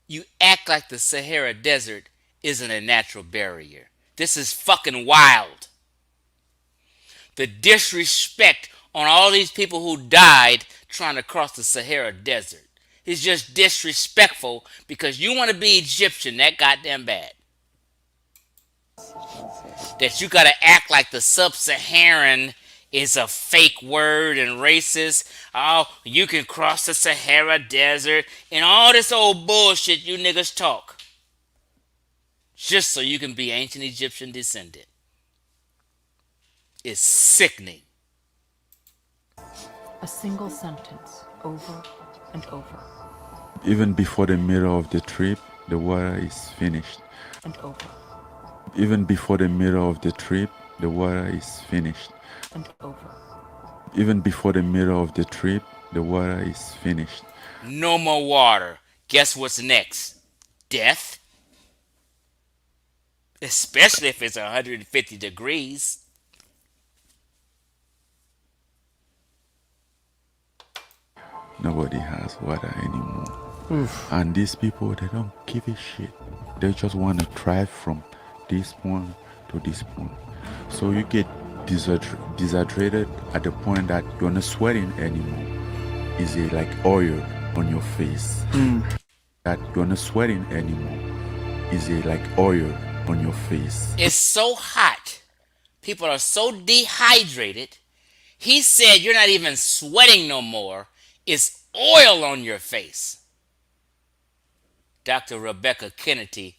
you act like the Sahara Desert isn't a natural barrier. This is fucking wild. The disrespect on all these people who died trying to cross the Sahara Desert is just disrespectful because you want to be Egyptian that goddamn bad. That you gotta act like the Sub-Saharan is a fake word and racist. Oh, you can cross the Sahara Desert and all this old bullshit you niggas talk. Just so you can be ancient Egyptian descendant. It's sickening. A single sentence over and over Even before the middle of the trip, the water is finished. and over Even before the middle of the trip, the water is finished. and over. Even before the middle of the trip, the water is finished. No more water. Guess what's next? Death? Especially if it's 150 degrees. Nobody has water anymore. And these people, they don't give a shit. They just want to drive from this point to this point. So you get dehydrated at the point that you're not sweating anymore. Is it like oil on your face? That you're not sweating anymore. Is it like oil on your face? It's so hot. People are so dehydrated. He said you're not even sweating no more. It's oil on your face. Dr. Rebecca Kennedy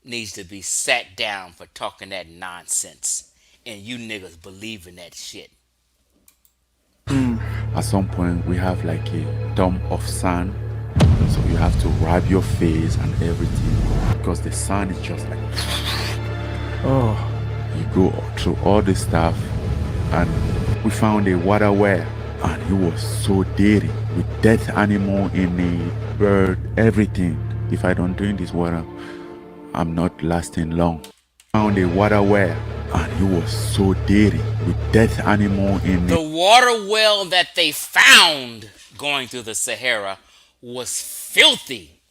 needs to be sat down for talking that nonsense. And you niggas believe in that shit. At some point, we have like a dome of sun. So you have to rub your face and everything. Because the sun is just like... You go through all this stuff. And we found a water well. And it was so dirty. With dead animal in it, bird, everything. If I don't drink this water, I'm not lasting long. Found a water well. And it was so dirty. With dead animal in it. The water well that they found going through the Sahara was filthy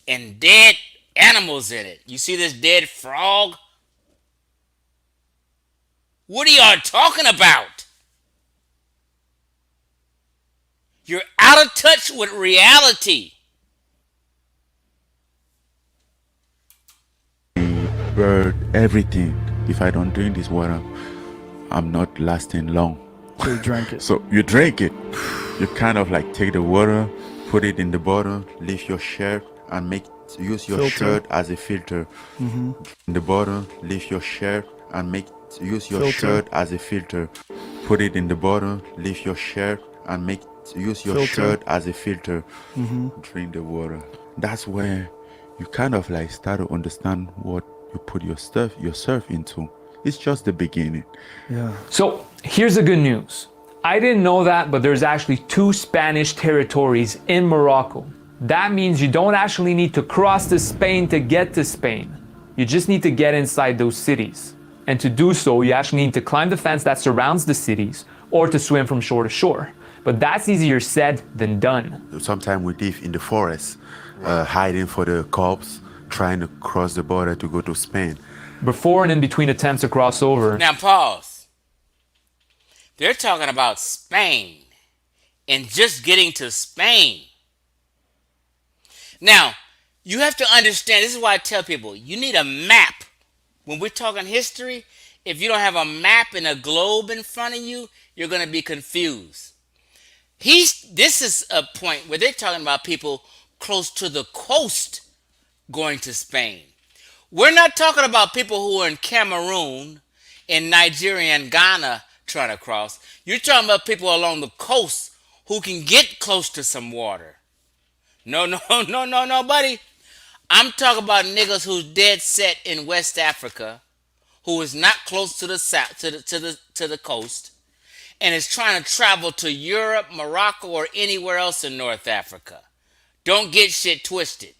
and dead animals in it. You see this dead frog? What are y'all talking about? You're out of touch with reality. Bird, everything. If I don't drink this water, I'm not lasting long. So you drank it. So you drink it. You kind of like take the water, put it in the bottle, leave your shirt, and use your Filter. shirt as a filter. In the bottle, leave your shirt, and use your Filter. shirt as a filter. Put it in the bottle, leave your shirt, and use your Filter. shirt as a filter. Drink the water. That's where you kind of like start to understand what you put yourself into. It's just the beginning. Yeah. So here's the good news. I didn't know that, but there's actually 2 Spanish territories in Morocco. That means you don't actually need to cross to Spain to get to Spain. You just need to get inside those cities. And to do so, you actually need to climb the fence that surrounds the cities or to swim from shore to shore. But that's easier said than done. Sometimes we live in the forest, hiding for the cops, trying to cross the border to go to Spain. Before and in between attempts to cross over. Now pause. They're talking about Spain and just getting to Spain. Now, you have to understand, this is why I tell people, you need a map. When we're talking history, if you don't have a map and a globe in front of you, you're going to be confused. This is a point where they're talking about people close to the coast going to Spain. We're not talking about people who are in Cameroon, in Nigeria and Ghana trying to cross. You're talking about people along the coast who can get close to some water. No, buddy. I'm talking about niggas who's dead set in West Africa, who is not close to the south, to the coast, and is trying to travel to Europe, Morocco, or anywhere else in North Africa. Don't get shit twisted.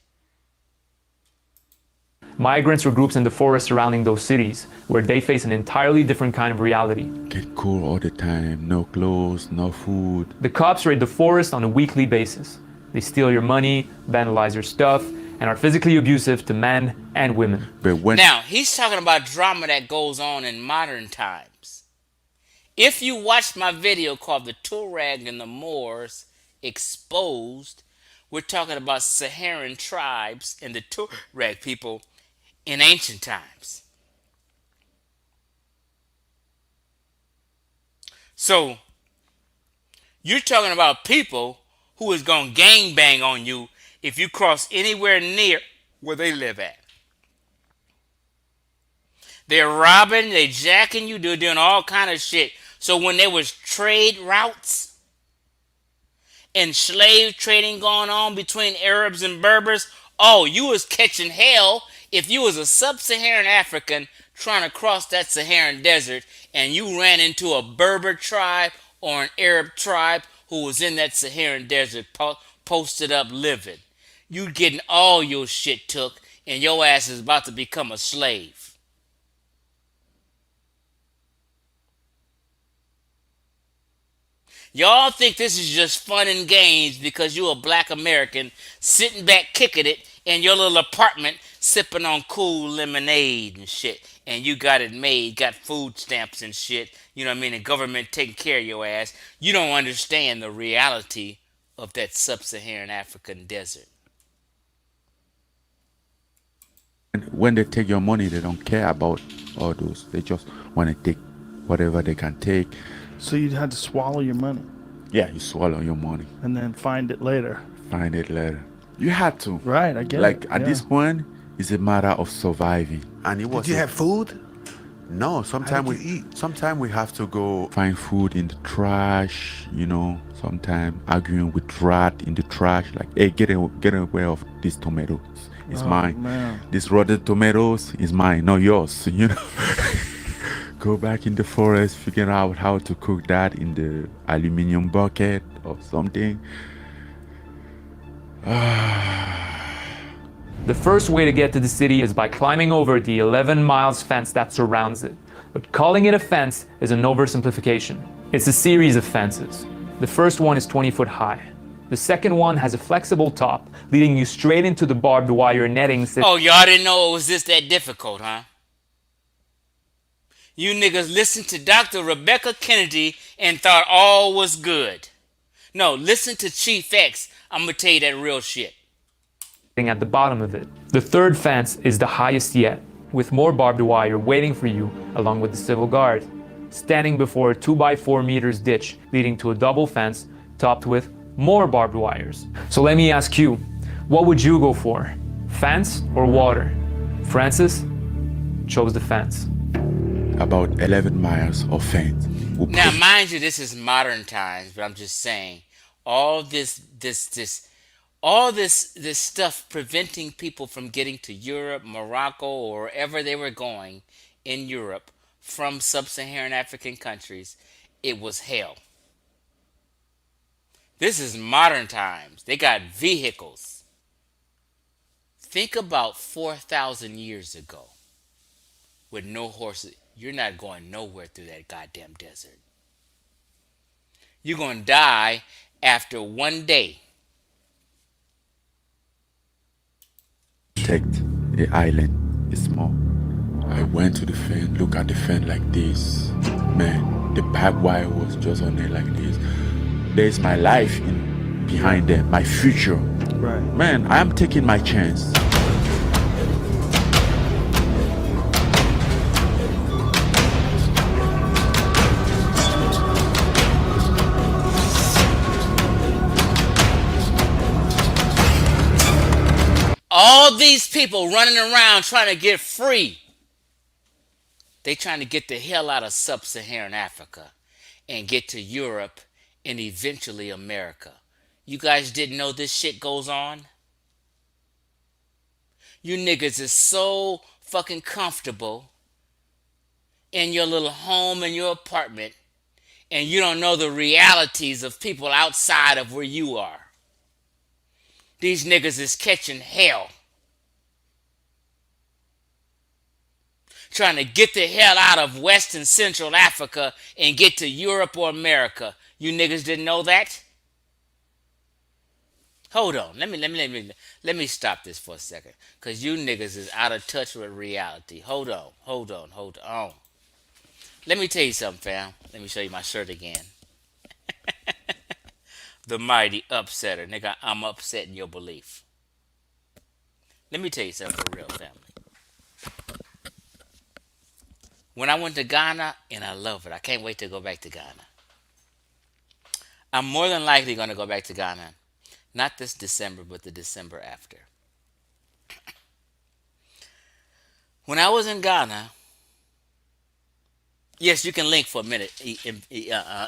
Migrants or groups in the forest surrounding those cities, where they face an entirely different kind of reality. Get cold all the time, no clothes, no food. The cops raid the forest on a weekly basis. They steal your money, vandalize your stuff, and are physically abusive to men and women. Now, he's talking about drama that goes on in modern times. If you watch my video called The Tuareg and the Moors Exposed, we're talking about Saharan tribes and the Tuareg people in ancient times. So, you're talking about people who is going to gangbang on you if you cross anywhere near where they live at. They're robbing, they're jacking you, they're doing all kind of shit. So when there was trade routes and slave trading going on between Arabs and Berbers, oh, you was catching hell if you was a sub-Saharan African trying to cross that Saharan Desert and you ran into a Berber tribe or an Arab tribe who was in that Saharan Desert posted up living. You getting all your shit took and your ass is about to become a slave. Y'all think this is just fun and games because you a black American sitting back kicking it in your little apartment sipping on cool lemonade and shit. And you got it made, got food stamps and shit. You know what I mean? The government taking care of your ass. You don't understand the reality of that sub-Saharan African desert. When they take your money, they don't care about all those. They just want to take whatever they can take. So you had to swallow your money. Yeah, you swallow your money. And then find it later. Find it later. You had to. Right, I get it. Like at this point, it's a matter of surviving. And it was. Did you have food? No, sometimes we eat. Sometimes we have to go find food in the trash. You know, sometimes arguing with rat in the trash. Like, hey, get away of these tomatoes. It's mine. Man. This rotten tomatoes is mine, not yours. You know. Go back in the forest, figure out how to cook that in the aluminum bucket or something. The first way to get to the city is by climbing over the 11 miles fence that surrounds it. But calling it a fence is an oversimplification. It's a series of fences. The first one is 20 foot high. The second one has a flexible top, leading you straight into the barbed wire netting. Oh, y'all didn't know it was just that difficult, huh? You niggas listened to Dr. Rebecca Kennedy and thought all was good. No, listen to Chief X. I'm gonna tell you that real shit. At the bottom of it. The third fence is the highest yet, with more barbed wire waiting for you along with the civil guard, standing before a 2x4 meters ditch leading to a double fence topped with more barbed wires. So let me ask you, what would you go for? Fence or water? Francis chose the fence. About 11 miles of fence. Now, mind you, this is modern times, but I'm just saying, all this stuff preventing people from getting to Europe, Morocco, or wherever they were going in Europe from sub-Saharan African countries, it was hell. This is modern times. They got vehicles. Think about 4,000 years ago with no horses. You're not going nowhere through that goddamn desert. You're going to die after one day. Protect the island is small. I went to the fan, look at the fan like this. Man, the barbed wire was just on there like this. There's my life in behind them, my future. Right. Man, I am taking my chance. All these people running around trying to get free. They trying to get the hell out of sub-Saharan Africa and get to Europe and eventually America. You guys didn't know this shit goes on? You niggas is so fucking comfortable in your little home and your apartment, and you don't know the realities of people outside of where you are. These niggas is catching hell. Trying to get the hell out of West and Central Africa and get to Europe or America. You niggas didn't know that? Hold on. Let me stop this for a second. Cause you niggas is out of touch with reality. Hold on. Let me tell you something, fam. Let me show you my shirt again. The mighty upsetter. Nigga, I'm upsetting your belief. Let me tell you something for real, family. When I went to Ghana, and I love it. I can't wait to go back to Ghana. I'm more than likely going to go back to Ghana. Not this December, but the December after. When I was in Ghana, yes, you can link for a minute,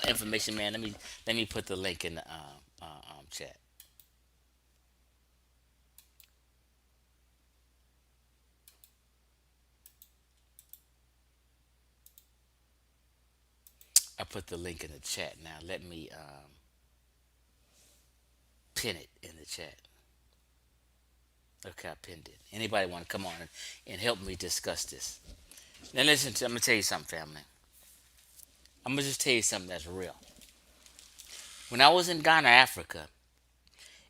information man. Let me put the link in the chat. I put the link in the chat. Now let me pin it in the chat. Okay, I pinned it. Anybody want to come on and help me discuss this? Now listen, I'm going to tell you something, family. I'm going to just tell you something that's real. When I was in Ghana, Africa,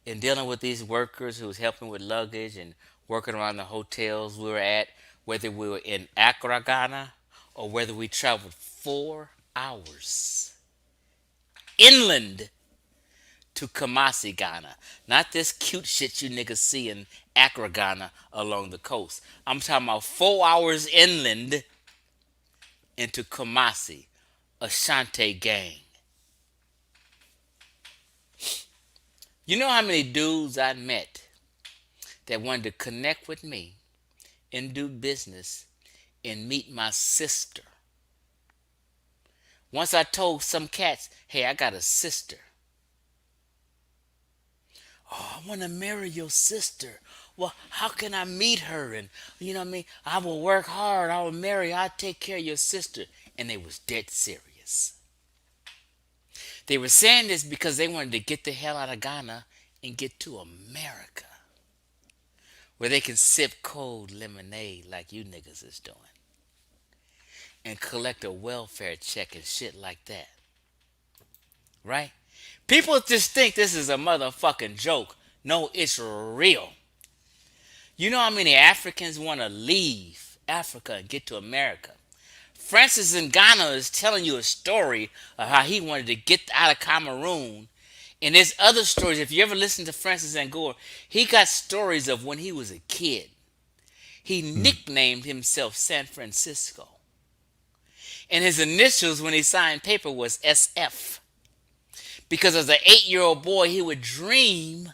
and dealing with these workers who was helping with luggage and working around the hotels we were at, whether we were in Accra, Ghana, or whether we traveled 4 hours inland to Kumasi, Ghana. Not this cute shit you niggas see in Accra, Ghana along the coast. I'm talking about 4 hours inland into Kumasi, Ashanti gang. You know how many dudes I met that wanted to connect with me and do business and meet my sister? Once I told some cats, hey, I got a sister. Oh, I want to marry your sister. Well, how can I meet her? And you know what I mean? I will work hard. I will marry. I'll take care of your sister. And they was dead serious. They were saying this because they wanted to get the hell out of Ghana and get to America, where they can sip cold lemonade like you niggas is doing and collect a welfare check and shit like that. Right? People just think this is a motherfucking joke. No, it's real. You know how many Africans want to leave Africa and get to America? Francis in Ghana is telling you a story of how he wanted to get out of Cameroon. And there's other stories. If you ever listen to Francis Angola, he got stories of when he was a kid. He nicknamed himself San Francisco. And his initials when he signed paper was SF. Because as an 8-year-old boy, he would dream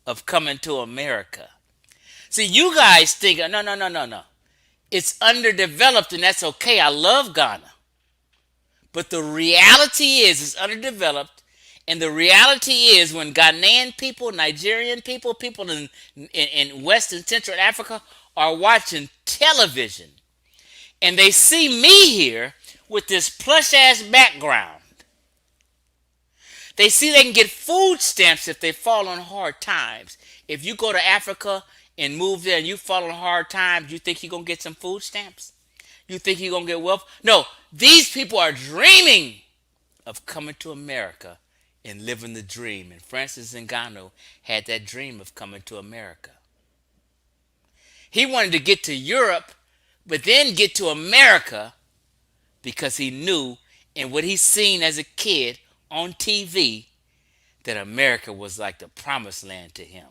of coming to America. See, you guys think, no. It's underdeveloped and that's okay. I love Ghana. But the reality is it's underdeveloped. And the reality is when Ghanaian people, Nigerian people, people in West and Central Africa are watching television and they see me here with this plush ass background, They see they can get food stamps if they fall on hard times. If you go to Africa and move there and you fall on hard times, you think you're going to get some food stamps? You think you're going to get wealth? No, these people are dreaming of coming to America and living the dream. And Francis Ngannou had that dream of coming to America. He wanted to get to Europe, but then get to America because he knew and what he seen as a kid on TV that America was like the promised land to him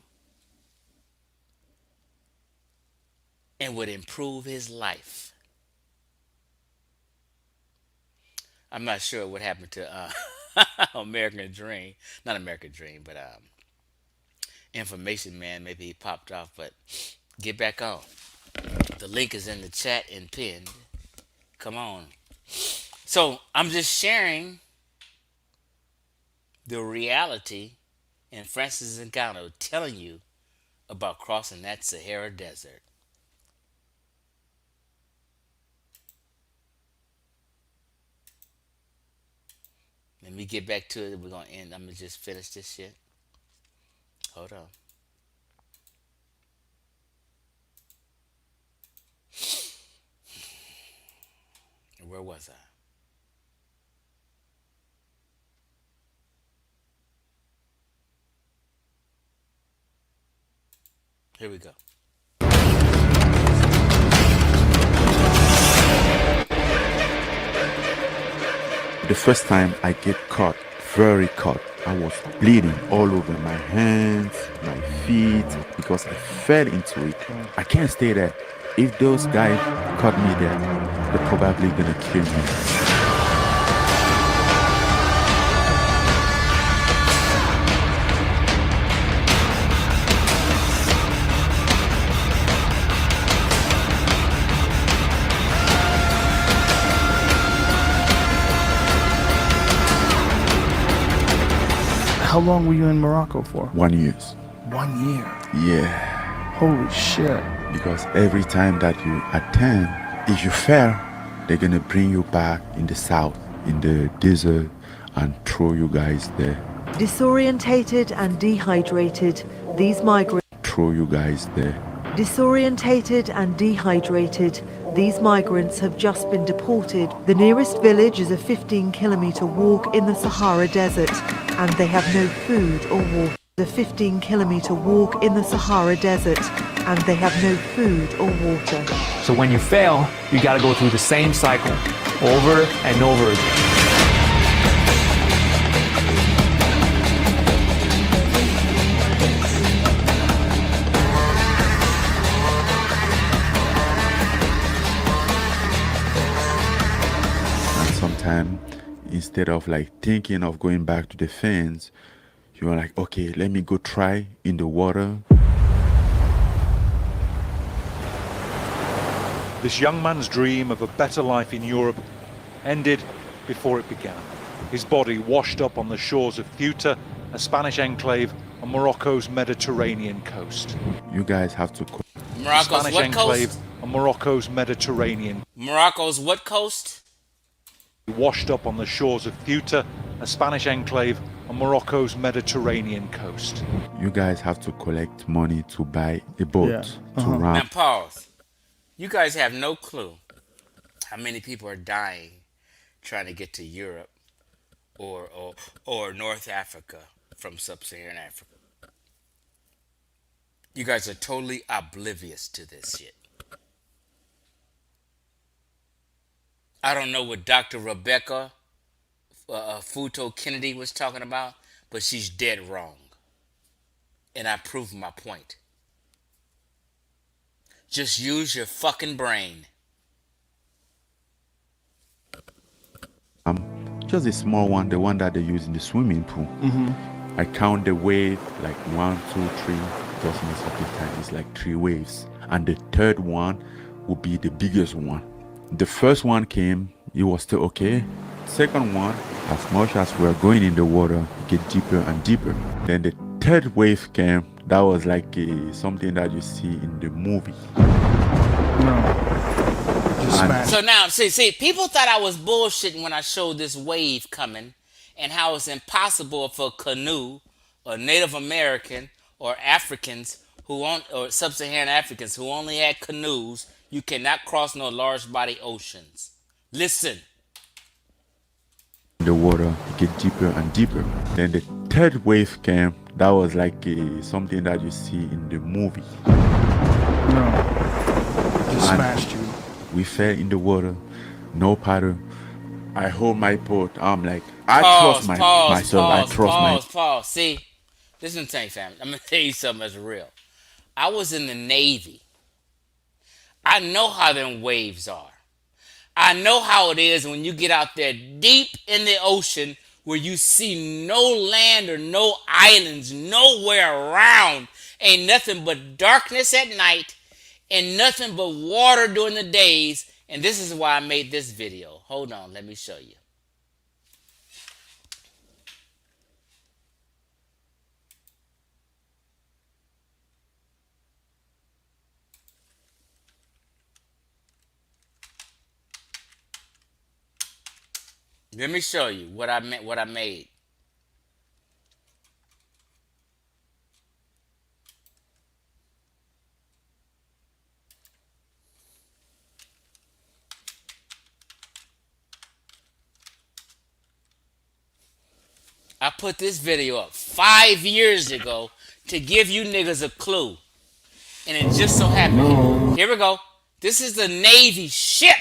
and would improve his life. I'm not sure what happened to American Dream. Not American Dream, but Information Man. Maybe he popped off, but get back on. The link is in the chat and pinned. Come on. So I'm just sharing the reality and Francis Ngannou telling you about crossing that Sahara Desert. Let me get back to it. We're going to end. I'm going to just finish this shit. Hold on. Where was I? Here we go. The first time I get caught, very caught, I was bleeding all over my hands, my feet, because I fell into it. I can't stay there. If those guys caught me there, they're probably gonna kill me. How long were you in Morocco for? 1 year. 1 year. Yeah. Holy shit. Because every time that you attend, if you fail, they're gonna bring you back in the south, in the desert, and throw you guys there. Disorientated and dehydrated, these migrants. Throw you guys there. Disorientated and dehydrated, these migrants have just been deported. The nearest village is a 15-kilometer walk in the Sahara Desert, and they have no food or water. The 15-kilometer walk in the Sahara Desert, and they have no food or water. So when you fail, you gotta go through the same cycle over and over again. Instead of like thinking of going back to the fence, you are like, okay, let me go try in the water. This young man's dream of a better life in Europe ended before it began. His body washed up on the shores of Futo, a Spanish enclave on Morocco's Mediterranean coast. You guys have to... Morocco's Spanish what enclave coast? on Morocco's Mediterranean. Morocco's what coast? Washed up on the shores of Futo, a Spanish enclave on Morocco's Mediterranean coast. You guys have to collect money to buy a boat to Now run. pause. You guys have no clue how many people are dying trying to get to Europe or North Africa from Sub-Saharan Africa. You guys are totally oblivious to this shit. I don't know what Dr. Rebecca Futo Kennedy was talking about, but she's dead wrong. And I proved my point. Just use your fucking brain. Just a small one, the one that they use in the swimming pool. I count the wave like 1, 2, 3, because most of the time it's like 3 waves. And the third one would be the biggest one. The first one came, it was still okay. Second one, as much as we're going in the water, get deeper and deeper. Then the third wave came, that was like something that you see in the movie. So now, see, people thought I was bullshitting when I showed this wave coming and how it's impossible for canoe or Native American or Africans or Sub-Saharan Africans who only had canoes, you cannot cross no large body oceans. Listen. The water get deeper and deeper. Then the third wave came. That was like something that you see in the movie. No. Just smashed you. We fell in the water, no paddle. I hold my boat. I'm like, I trust myself. Pause. See, listen to me, family. I'm gonna tell you something that's real. I was in the Navy. I know how them waves are. I know how it is when you get out there deep in the ocean where you see no land or no islands, nowhere around. Ain't nothing but darkness at night and nothing but water during the days. And this is why I made this video. Hold on, let me show you. Let me show you what I made. I put this video up 5 years ago to give you niggas a clue. And it just so happened. Here we go. This is the Navy ship.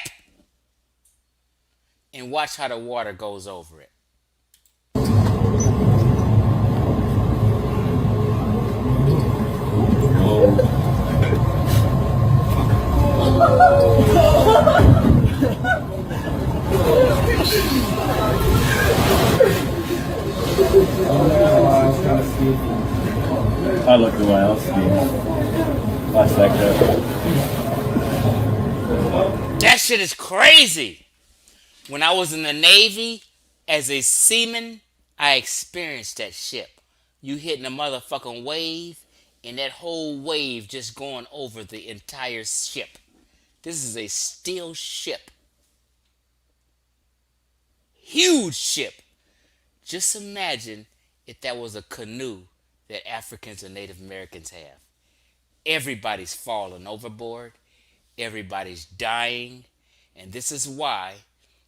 And watch how the water goes over it. I look away, I'll see. Watch that go. That shit is crazy. When I was in the Navy as a seaman, I experienced that ship. You hitting a motherfucking wave and that whole wave just going over the entire ship. This is a steel ship. Huge ship. Just imagine if that was a canoe that Africans and Native Americans have. Everybody's falling overboard. Everybody's dying. And this is why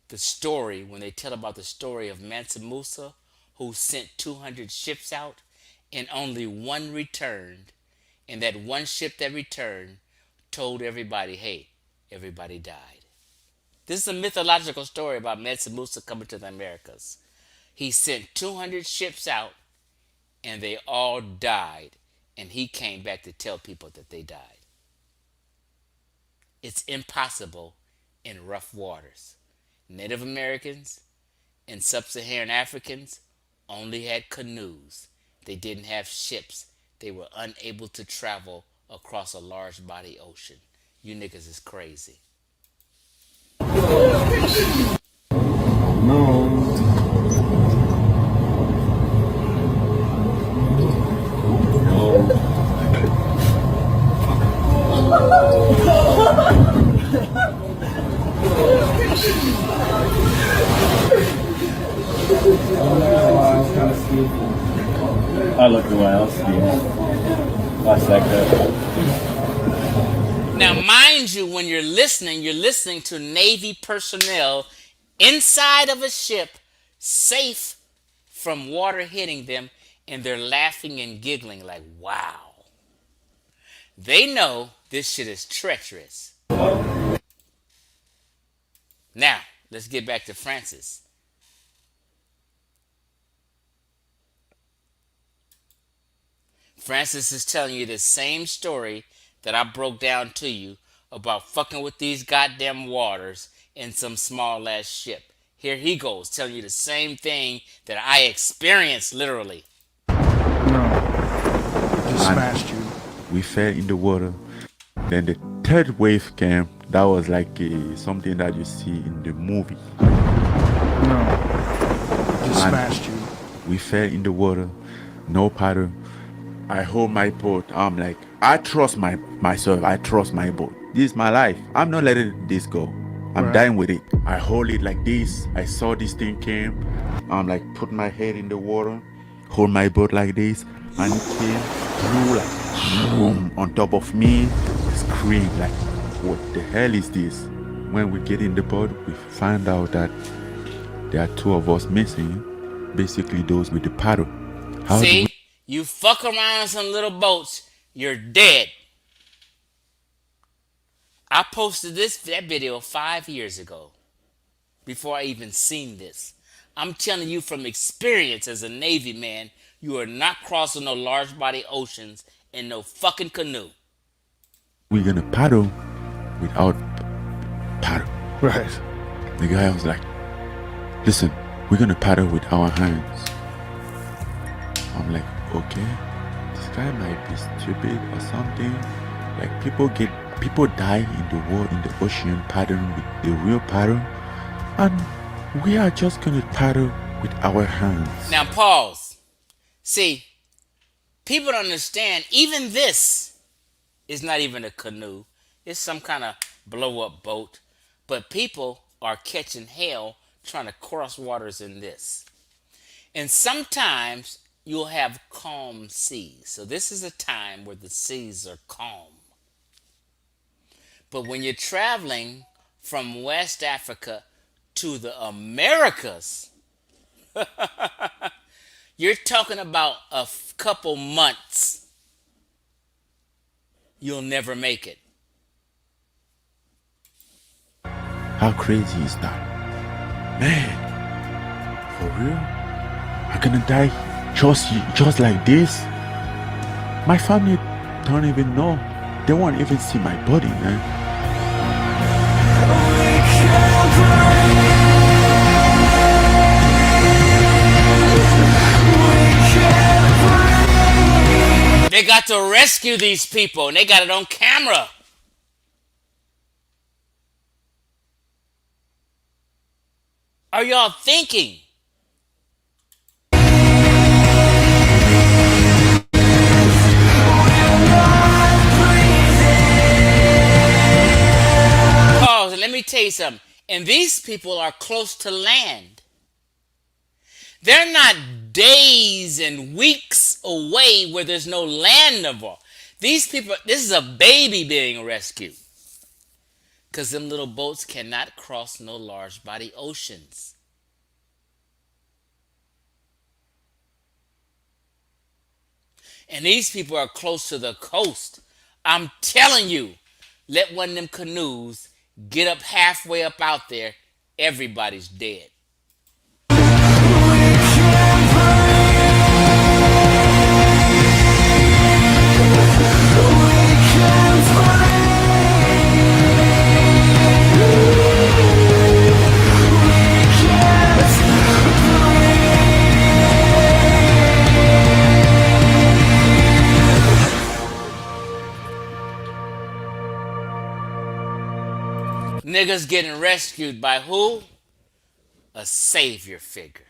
the story, when they tell about the story of Mansa Musa, who sent 200 ships out and only one returned, and that one ship that returned told everybody, hey, everybody died. This is a mythological story about Mansa Musa coming to the Americas. He sent 200 ships out and they all died, and he came back to tell people that they died. It's impossible in rough waters. Native Americans and Sub-Saharan Africans only had canoes. They didn't have ships. They were unable to travel across a large body ocean. You niggas is crazy. I look away, I'll see. Watch that go. Now, mind you, when you're listening to Navy personnel inside of a ship, safe from water hitting them, and they're laughing and giggling like, wow. They know this shit is treacherous. Now, let's get back to Francis. Francis is telling you the same story that I broke down to you about fucking with these goddamn waters in some small ass ship. Here he goes, telling you the same thing that I experienced literally. No. Just smashed you. We fell in the water. Then the third wave came. That was like something that you see in the movie. No. Just smashed you. We fell in the water, no paddle. I hold my boat. I'm like, I trust myself. I trust my boat. This is my life. I'm not letting this go. I'm dying with it. I hold it like this. I saw this thing came. I'm like, put my head in the water, hold my boat like this, and it came, flew like boom, on top of me, scream like, what the hell is this? When we get in the boat, we find out that there are 2 of us missing, basically those with the paddle. See, you fuck around in some little boats, you're dead. I posted that video 5 years ago, before I even seen this. I'm telling you from experience as a Navy man, you are not crossing no large body oceans in no fucking canoe. We're gonna paddle without paddle. Right. The guy was like, listen, we're gonna paddle with our hands. I'm like, okay, this guy might be stupid or something. Like people die in the ocean paddling with the real paddle, and we are just gonna paddle with our hands. Now pause. See, people don't understand, even this is not even a canoe. It's some kind of blow up boat. But people are catching hell trying to cross waters in this. And sometimes you'll have calm seas. So this is a time where the seas are calm. But when you're traveling from West Africa to the Americas, you're talking about a couple months. You'll never make it. How crazy is that? Man, for real? I'm gonna die just like this? My family don't even know. They won't even see my body, man. They got to rescue these people, and they got it on camera. Are y'all thinking? Pause, and let me tell you something. And these people are close to land. They're not days and weeks away where there's no land involved. These people, this is a baby being rescued. Because them little boats cannot cross no large body oceans. And these people are close to the coast. I'm telling you, let one of them canoes get up halfway up out there, everybody's dead. Niggas getting rescued by who? A savior figure.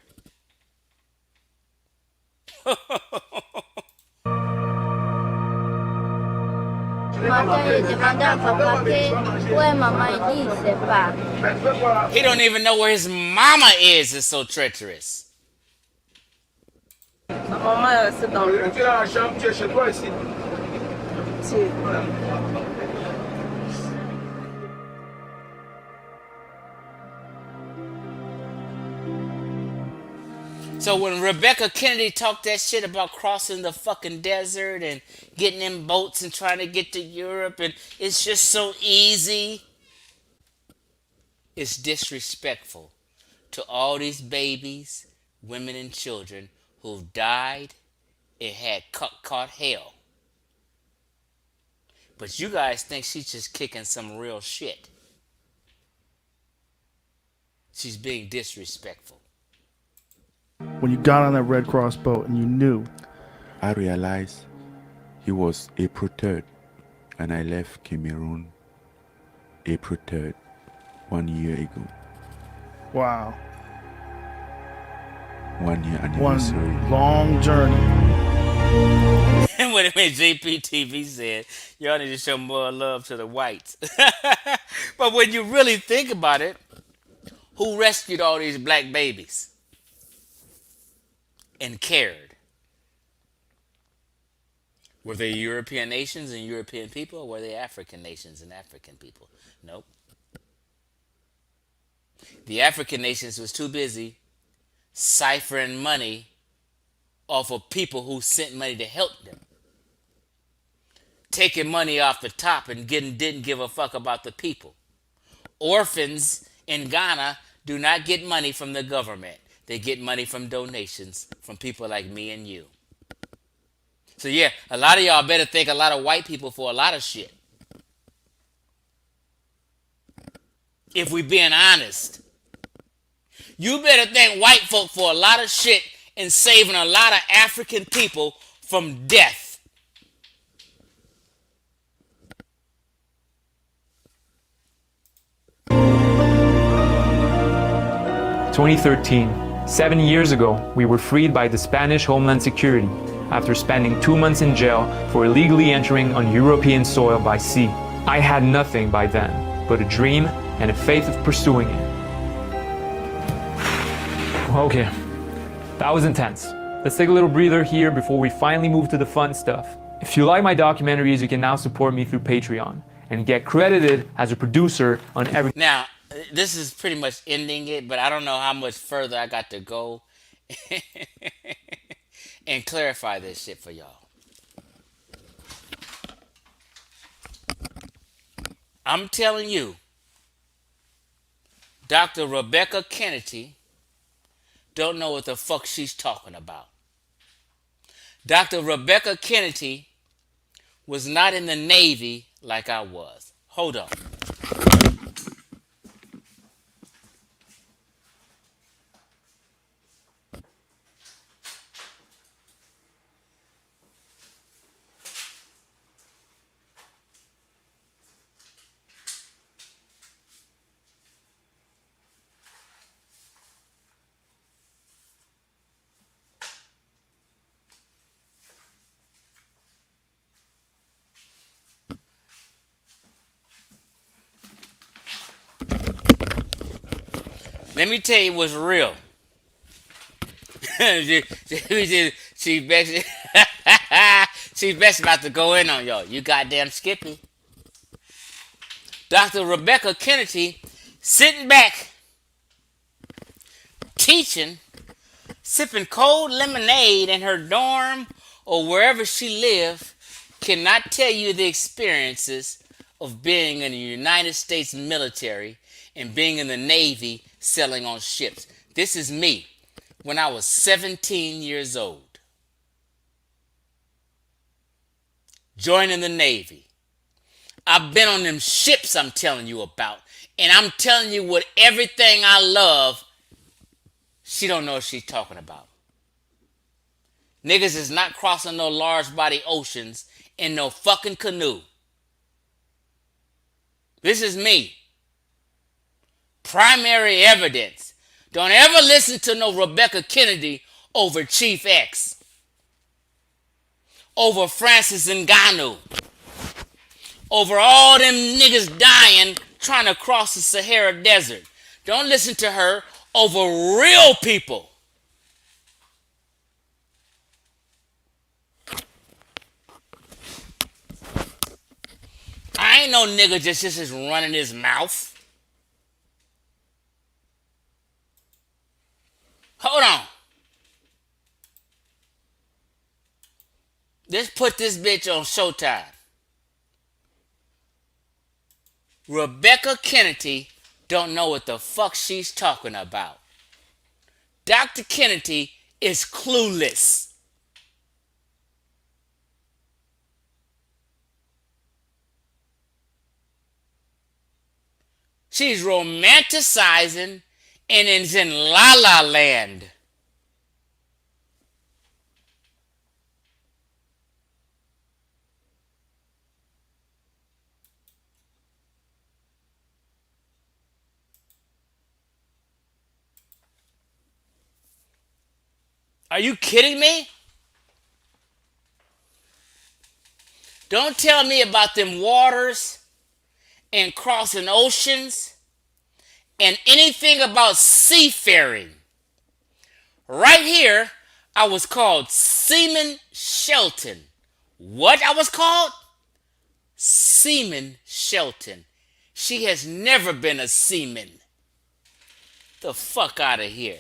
He don't even know where his mama is. It's so treacherous. So when Rebecca Kennedy talked that shit about crossing the fucking desert and getting in boats and trying to get to Europe and it's just so easy, it's disrespectful to all these babies, women and children who've died and had caught hell. But you guys think she's just kicking some real shit. She's being disrespectful. When you got on that Red Cross boat and you knew, I realized he was April 3rd, and I left Cameroon April 3rd, 1 year ago. wow, 1 year anniversary. one long journey. when GPTV said, y'all need to show more love to the whites. But when you really think about it, who rescued all these black babies and cared? Were they European nations and European people, or were they African nations and African people? Nope. The African nations was too busy ciphering money off of people who sent money to help them, taking money off the top and didn't give a fuck about the people. Orphans in Ghana do not get money from the government. They get money from donations from people like me and you. So yeah, a lot of y'all better thank a lot of white people for a lot of shit. If we being honest. You better thank white folk for a lot of shit and saving a lot of African people from death. "2013. 7 years ago, we were freed by the Spanish Homeland Security after spending 2 months in jail for illegally entering on European soil by sea. I had nothing by then but a dream and a faith of pursuing it." Okay, that was intense. Let's take a little breather here before we finally move to the fun stuff. If you like my documentaries, you can now support me through Patreon and get credited as a producer on every... Now, this is pretty much ending it, but I don't know how much further I got to go and clarify this shit for y'all. I'm telling you, Dr. Rebecca Kennedy don't know what the fuck she's talking about. Dr. Rebecca Kennedy was not in the Navy like I was. Hold on. Let me tell you what's real. She's best about to go in on y'all. You goddamn Skippy. Dr. Rebecca Kennedy sitting back, teaching, sipping cold lemonade in her dorm or wherever she lived, cannot tell you the experiences of being in the United States military and being in the Navy sailing on ships. This is me when I was 17 years old. Joining the Navy. I've been on them ships I'm telling you about. And I'm telling you what everything I love, she don't know what she's talking about. Niggas is not crossing no large body oceans in no fucking canoe. This is me. Primary evidence. Don't ever listen to no Rebecca Kennedy over Chief X. Over Francis Ngannou. Over all them niggas dying trying to cross the Sahara Desert. Don't listen to her over real people. I ain't no nigga just running his mouth. Hold on. Let's put this bitch on Showtime. Rebecca Kennedy don't know what the fuck she's talking about. Dr. Kennedy is clueless. She's romanticizing and is in La La Land. Are you kidding me? Don't tell me about them waters and crossing oceans and anything about seafaring. Right here, I was called Seaman Shelton. What I was called? Seaman Shelton. She has never been a seaman. The fuck out of here.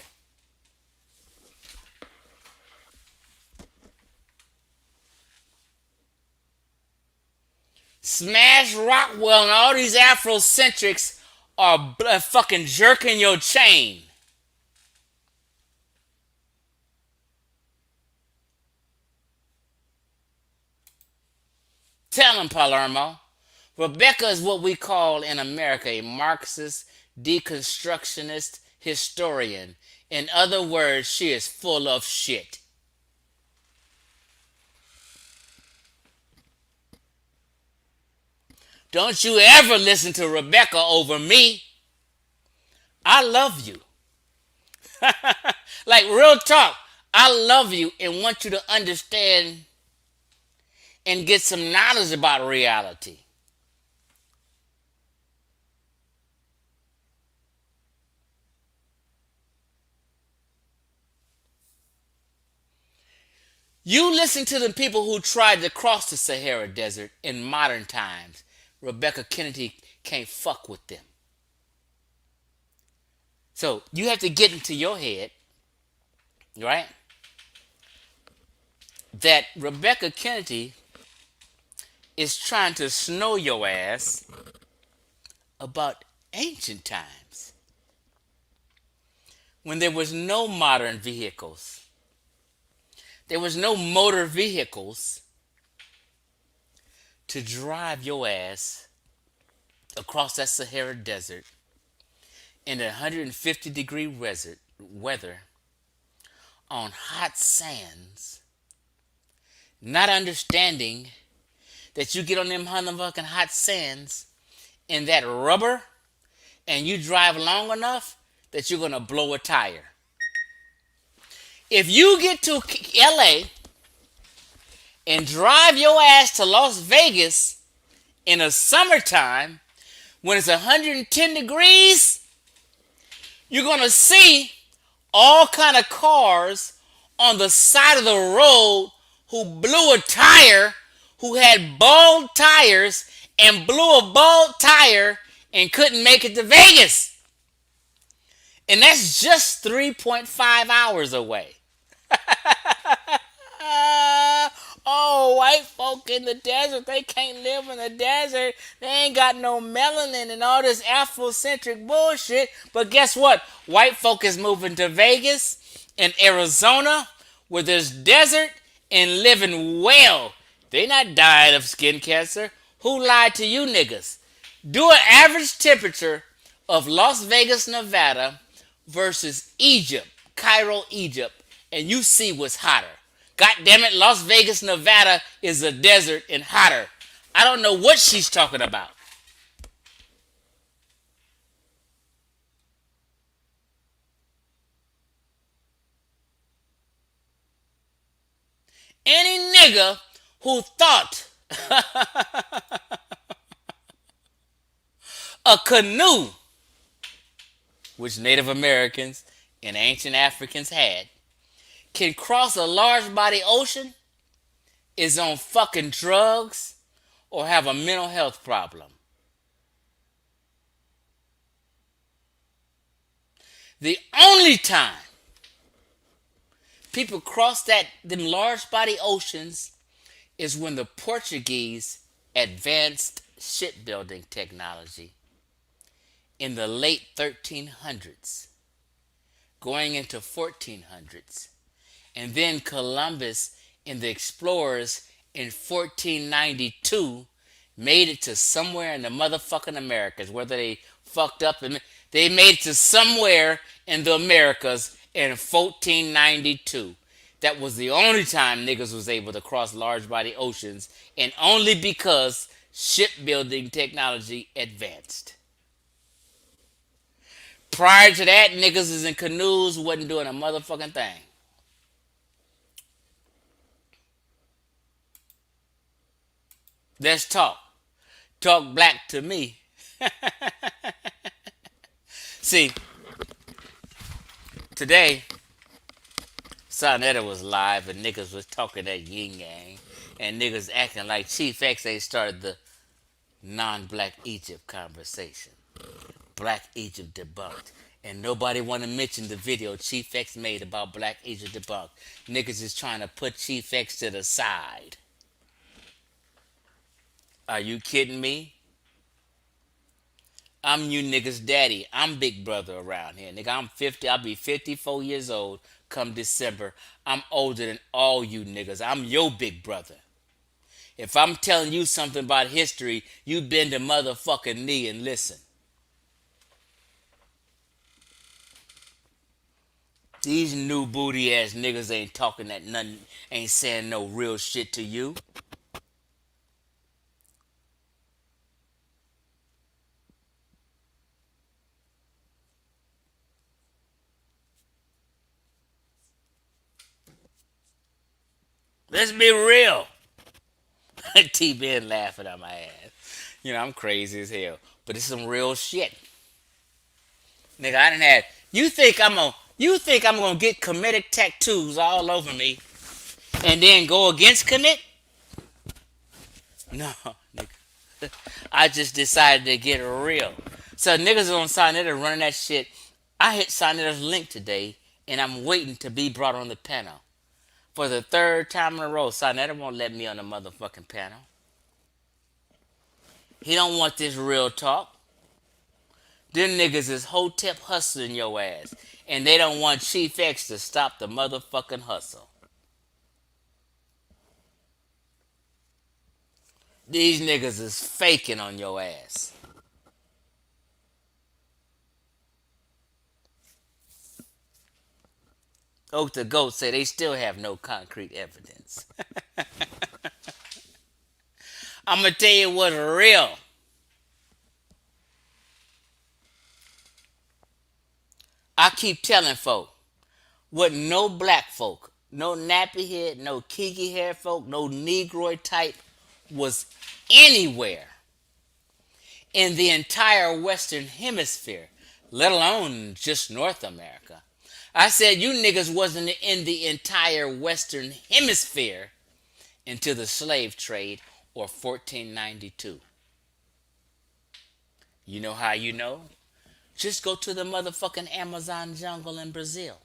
Smash Rockwell and all these Afrocentrics are fucking jerking your chain. Tell him, Palermo. Rebecca is what we call in America a Marxist, deconstructionist historian. In other words, she is full of shit. Don't you ever listen to Rebecca over me. I love you. Like, real talk. I love you and want you to understand and get some knowledge about reality. You listen to the people who tried to cross the Sahara Desert in modern times. Rebecca Kennedy can't fuck with them. So you have to get into your head, right, that Rebecca Kennedy is trying to snow your ass about ancient times when there was no modern vehicles. There was no motor vehicles to drive your ass across that Sahara Desert in 150-degree weather on hot sands, not understanding that you get on them motherfucking hot sands in that rubber and you drive long enough that you're gonna blow a tire. If you get to LA and drive your ass to Las Vegas in the summertime when it's 110 degrees, you're gonna see all kind of cars on the side of the road who blew a tire, who had bald tires and blew a bald tire and couldn't make it to Vegas. And that's just 3.5 hours away. Oh, white folk in the desert, they can't live in the desert. They ain't got no melanin and all this Afrocentric bullshit. But guess what? White folk is moving to Vegas and Arizona where there's desert and living well. They not dying of skin cancer. Who lied to you niggas? Do an average temperature of Las Vegas, Nevada versus Egypt, Cairo, Egypt, and you see what's hotter. God damn it, Las Vegas, Nevada is a desert and hotter. I don't know what she's talking about. Any nigga who thought a canoe, which Native Americans and ancient Africans had, can cross a large body ocean is on fucking drugs or have a mental health problem. The only time people cross them large body oceans is when the Portuguese advanced shipbuilding technology in the late 1300s, going into 1400s. And then Columbus and the explorers in 1492 made it to somewhere in the motherfucking Americas, whether they fucked up and they made it to somewhere in the Americas in 1492. That was the only time niggas was able to cross large body oceans, and only because shipbuilding technology advanced. Prior to that, niggas is in canoes, wasn't doing a motherfucking thing. Let's talk. Talk black to me. See, today, Sonetta was live and niggas was talking that yin yang. And niggas acting like Chief X ain't started the non-black Egypt conversation. Black Egypt debunked. And nobody want to mention the video Chief X made about Black Egypt debunked. Niggas is trying to put Chief X to the side. Are you kidding me? I'm you niggas' daddy. I'm big brother around here. Nigga, I'm 50. I'll be 54 years old come December. I'm older than all you niggas. I'm your big brother. If I'm telling you something about history, you bend the motherfucking knee and listen. These new booty ass niggas ain't talking that nothing, ain't saying no real shit to you. Let's be real. T-Ben laughing at my ass. You know, I'm crazy as hell. But it's some real shit. Nigga, I done had... You think I'm gonna get comedic tattoos all over me and then go against commit? No, nigga. I just decided to get real. So niggas on Sonetta running that shit. I hit Sonetta's link today and I'm waiting to be brought on the panel. For the third time in a row, Sonetta won't let me on the motherfucking panel. He don't want this real talk. Them niggas is hotep hustling your ass. And they don't want Chief X to stop the motherfucking hustle. These niggas is faking on your ass. Oak the Goat say they still have no concrete evidence. I'm gonna tell you what's real. I keep telling folk, what no black folk, no nappy head, no kinky hair folk, no negroid type was anywhere in the entire Western Hemisphere, let alone just North America. I said you niggas wasn't in the entire Western Hemisphere until the slave trade or 1492. You know how you know? Just go to the motherfucking Amazon jungle in Brazil.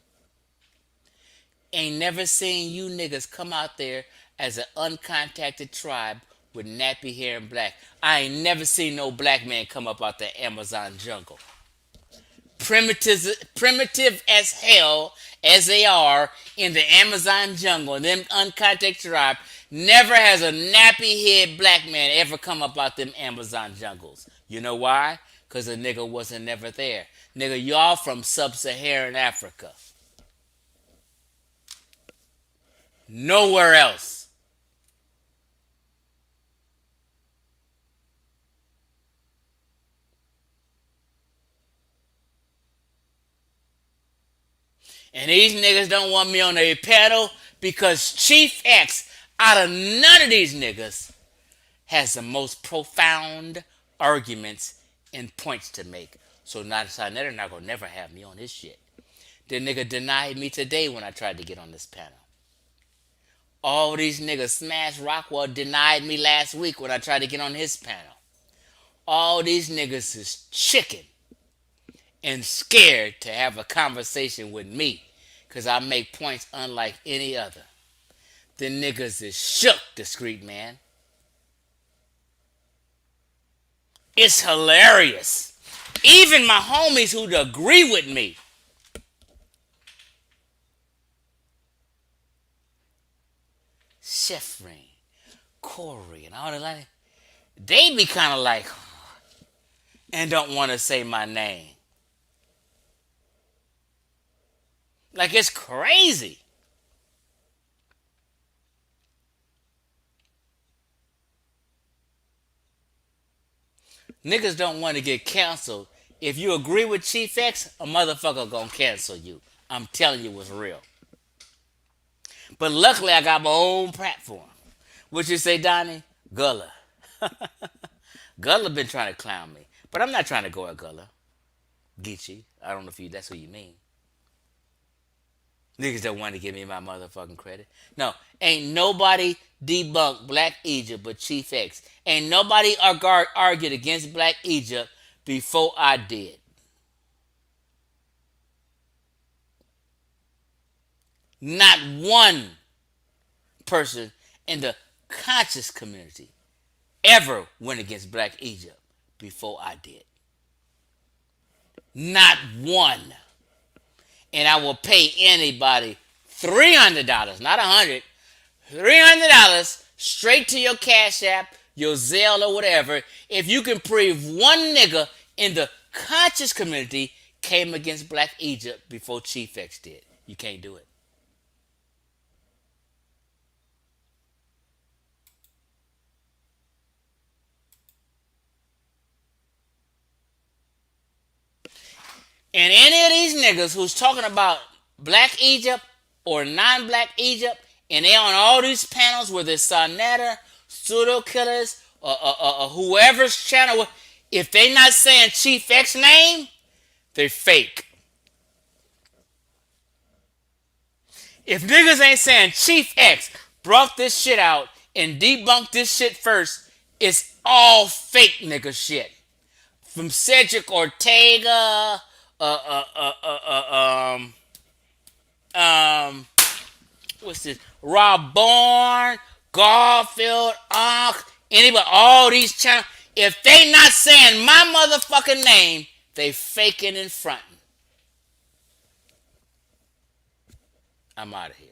Ain't never seen you niggas come out there as an uncontacted tribe with nappy hair and black. I ain't never seen no black man come up out the Amazon jungle. Primitive as hell as they are in the Amazon jungle, them uncontacted tribe, never has a nappy head black man ever come up out them Amazon jungles. You know why? Because the nigga wasn't never there. Nigga, y'all from Sub-Saharan Africa. Nowhere else. And these niggas don't want me on a panel because Chief X, out of none of these niggas, has the most profound arguments and points to make. So Sonetta not gonna never have me on his shit. The nigga denied me today when I tried to get on this panel. All these niggas, Smash Rockwell denied me last week when I tried to get on his panel. All these niggas is chicken and scared to have a conversation with me because I make points unlike any other. The niggas is shook, discreet man. It's hilarious. Even my homies who'd agree with me. Sheffrin, Corey, and all that like they be kind of like and don't want to say my name. Like it's crazy. Niggas don't want to get canceled. If you agree with Chief X, a motherfucker gonna cancel you. I'm telling you what's real. But luckily I got my own platform. What you say, Donnie? Gullah. Gullah been trying to clown me, but I'm not trying to go at Gullah. Geechee. I don't know if that's what you mean. Niggas don't want to give me my motherfucking credit. No, ain't nobody debunked Black Egypt but Chief X. Ain't nobody argued against Black Egypt before I did. Not one person in the conscious community ever went against Black Egypt before I did. Not one. And I will pay anybody $300, not $100, $300 straight to your Cash App, your Zelle, or whatever, if you can prove one nigga in the conscious community came against Black Egypt before Chief X did. You can't do it. And any of these niggas who's talking about Black Egypt or non-Black Egypt, and they on all these panels, whether it's Sarnetta, Pseudo Killers, or whoever's channel, if they not saying Chief X name, they fake. If niggas ain't saying Chief X brought this shit out and debunked this shit first, it's all fake nigga shit. From Cedric Ortega, what's this? Rob Bourne, Garfield, anybody, all these channels. If they not saying my motherfucking name, they faking and fronting. I'm out of here.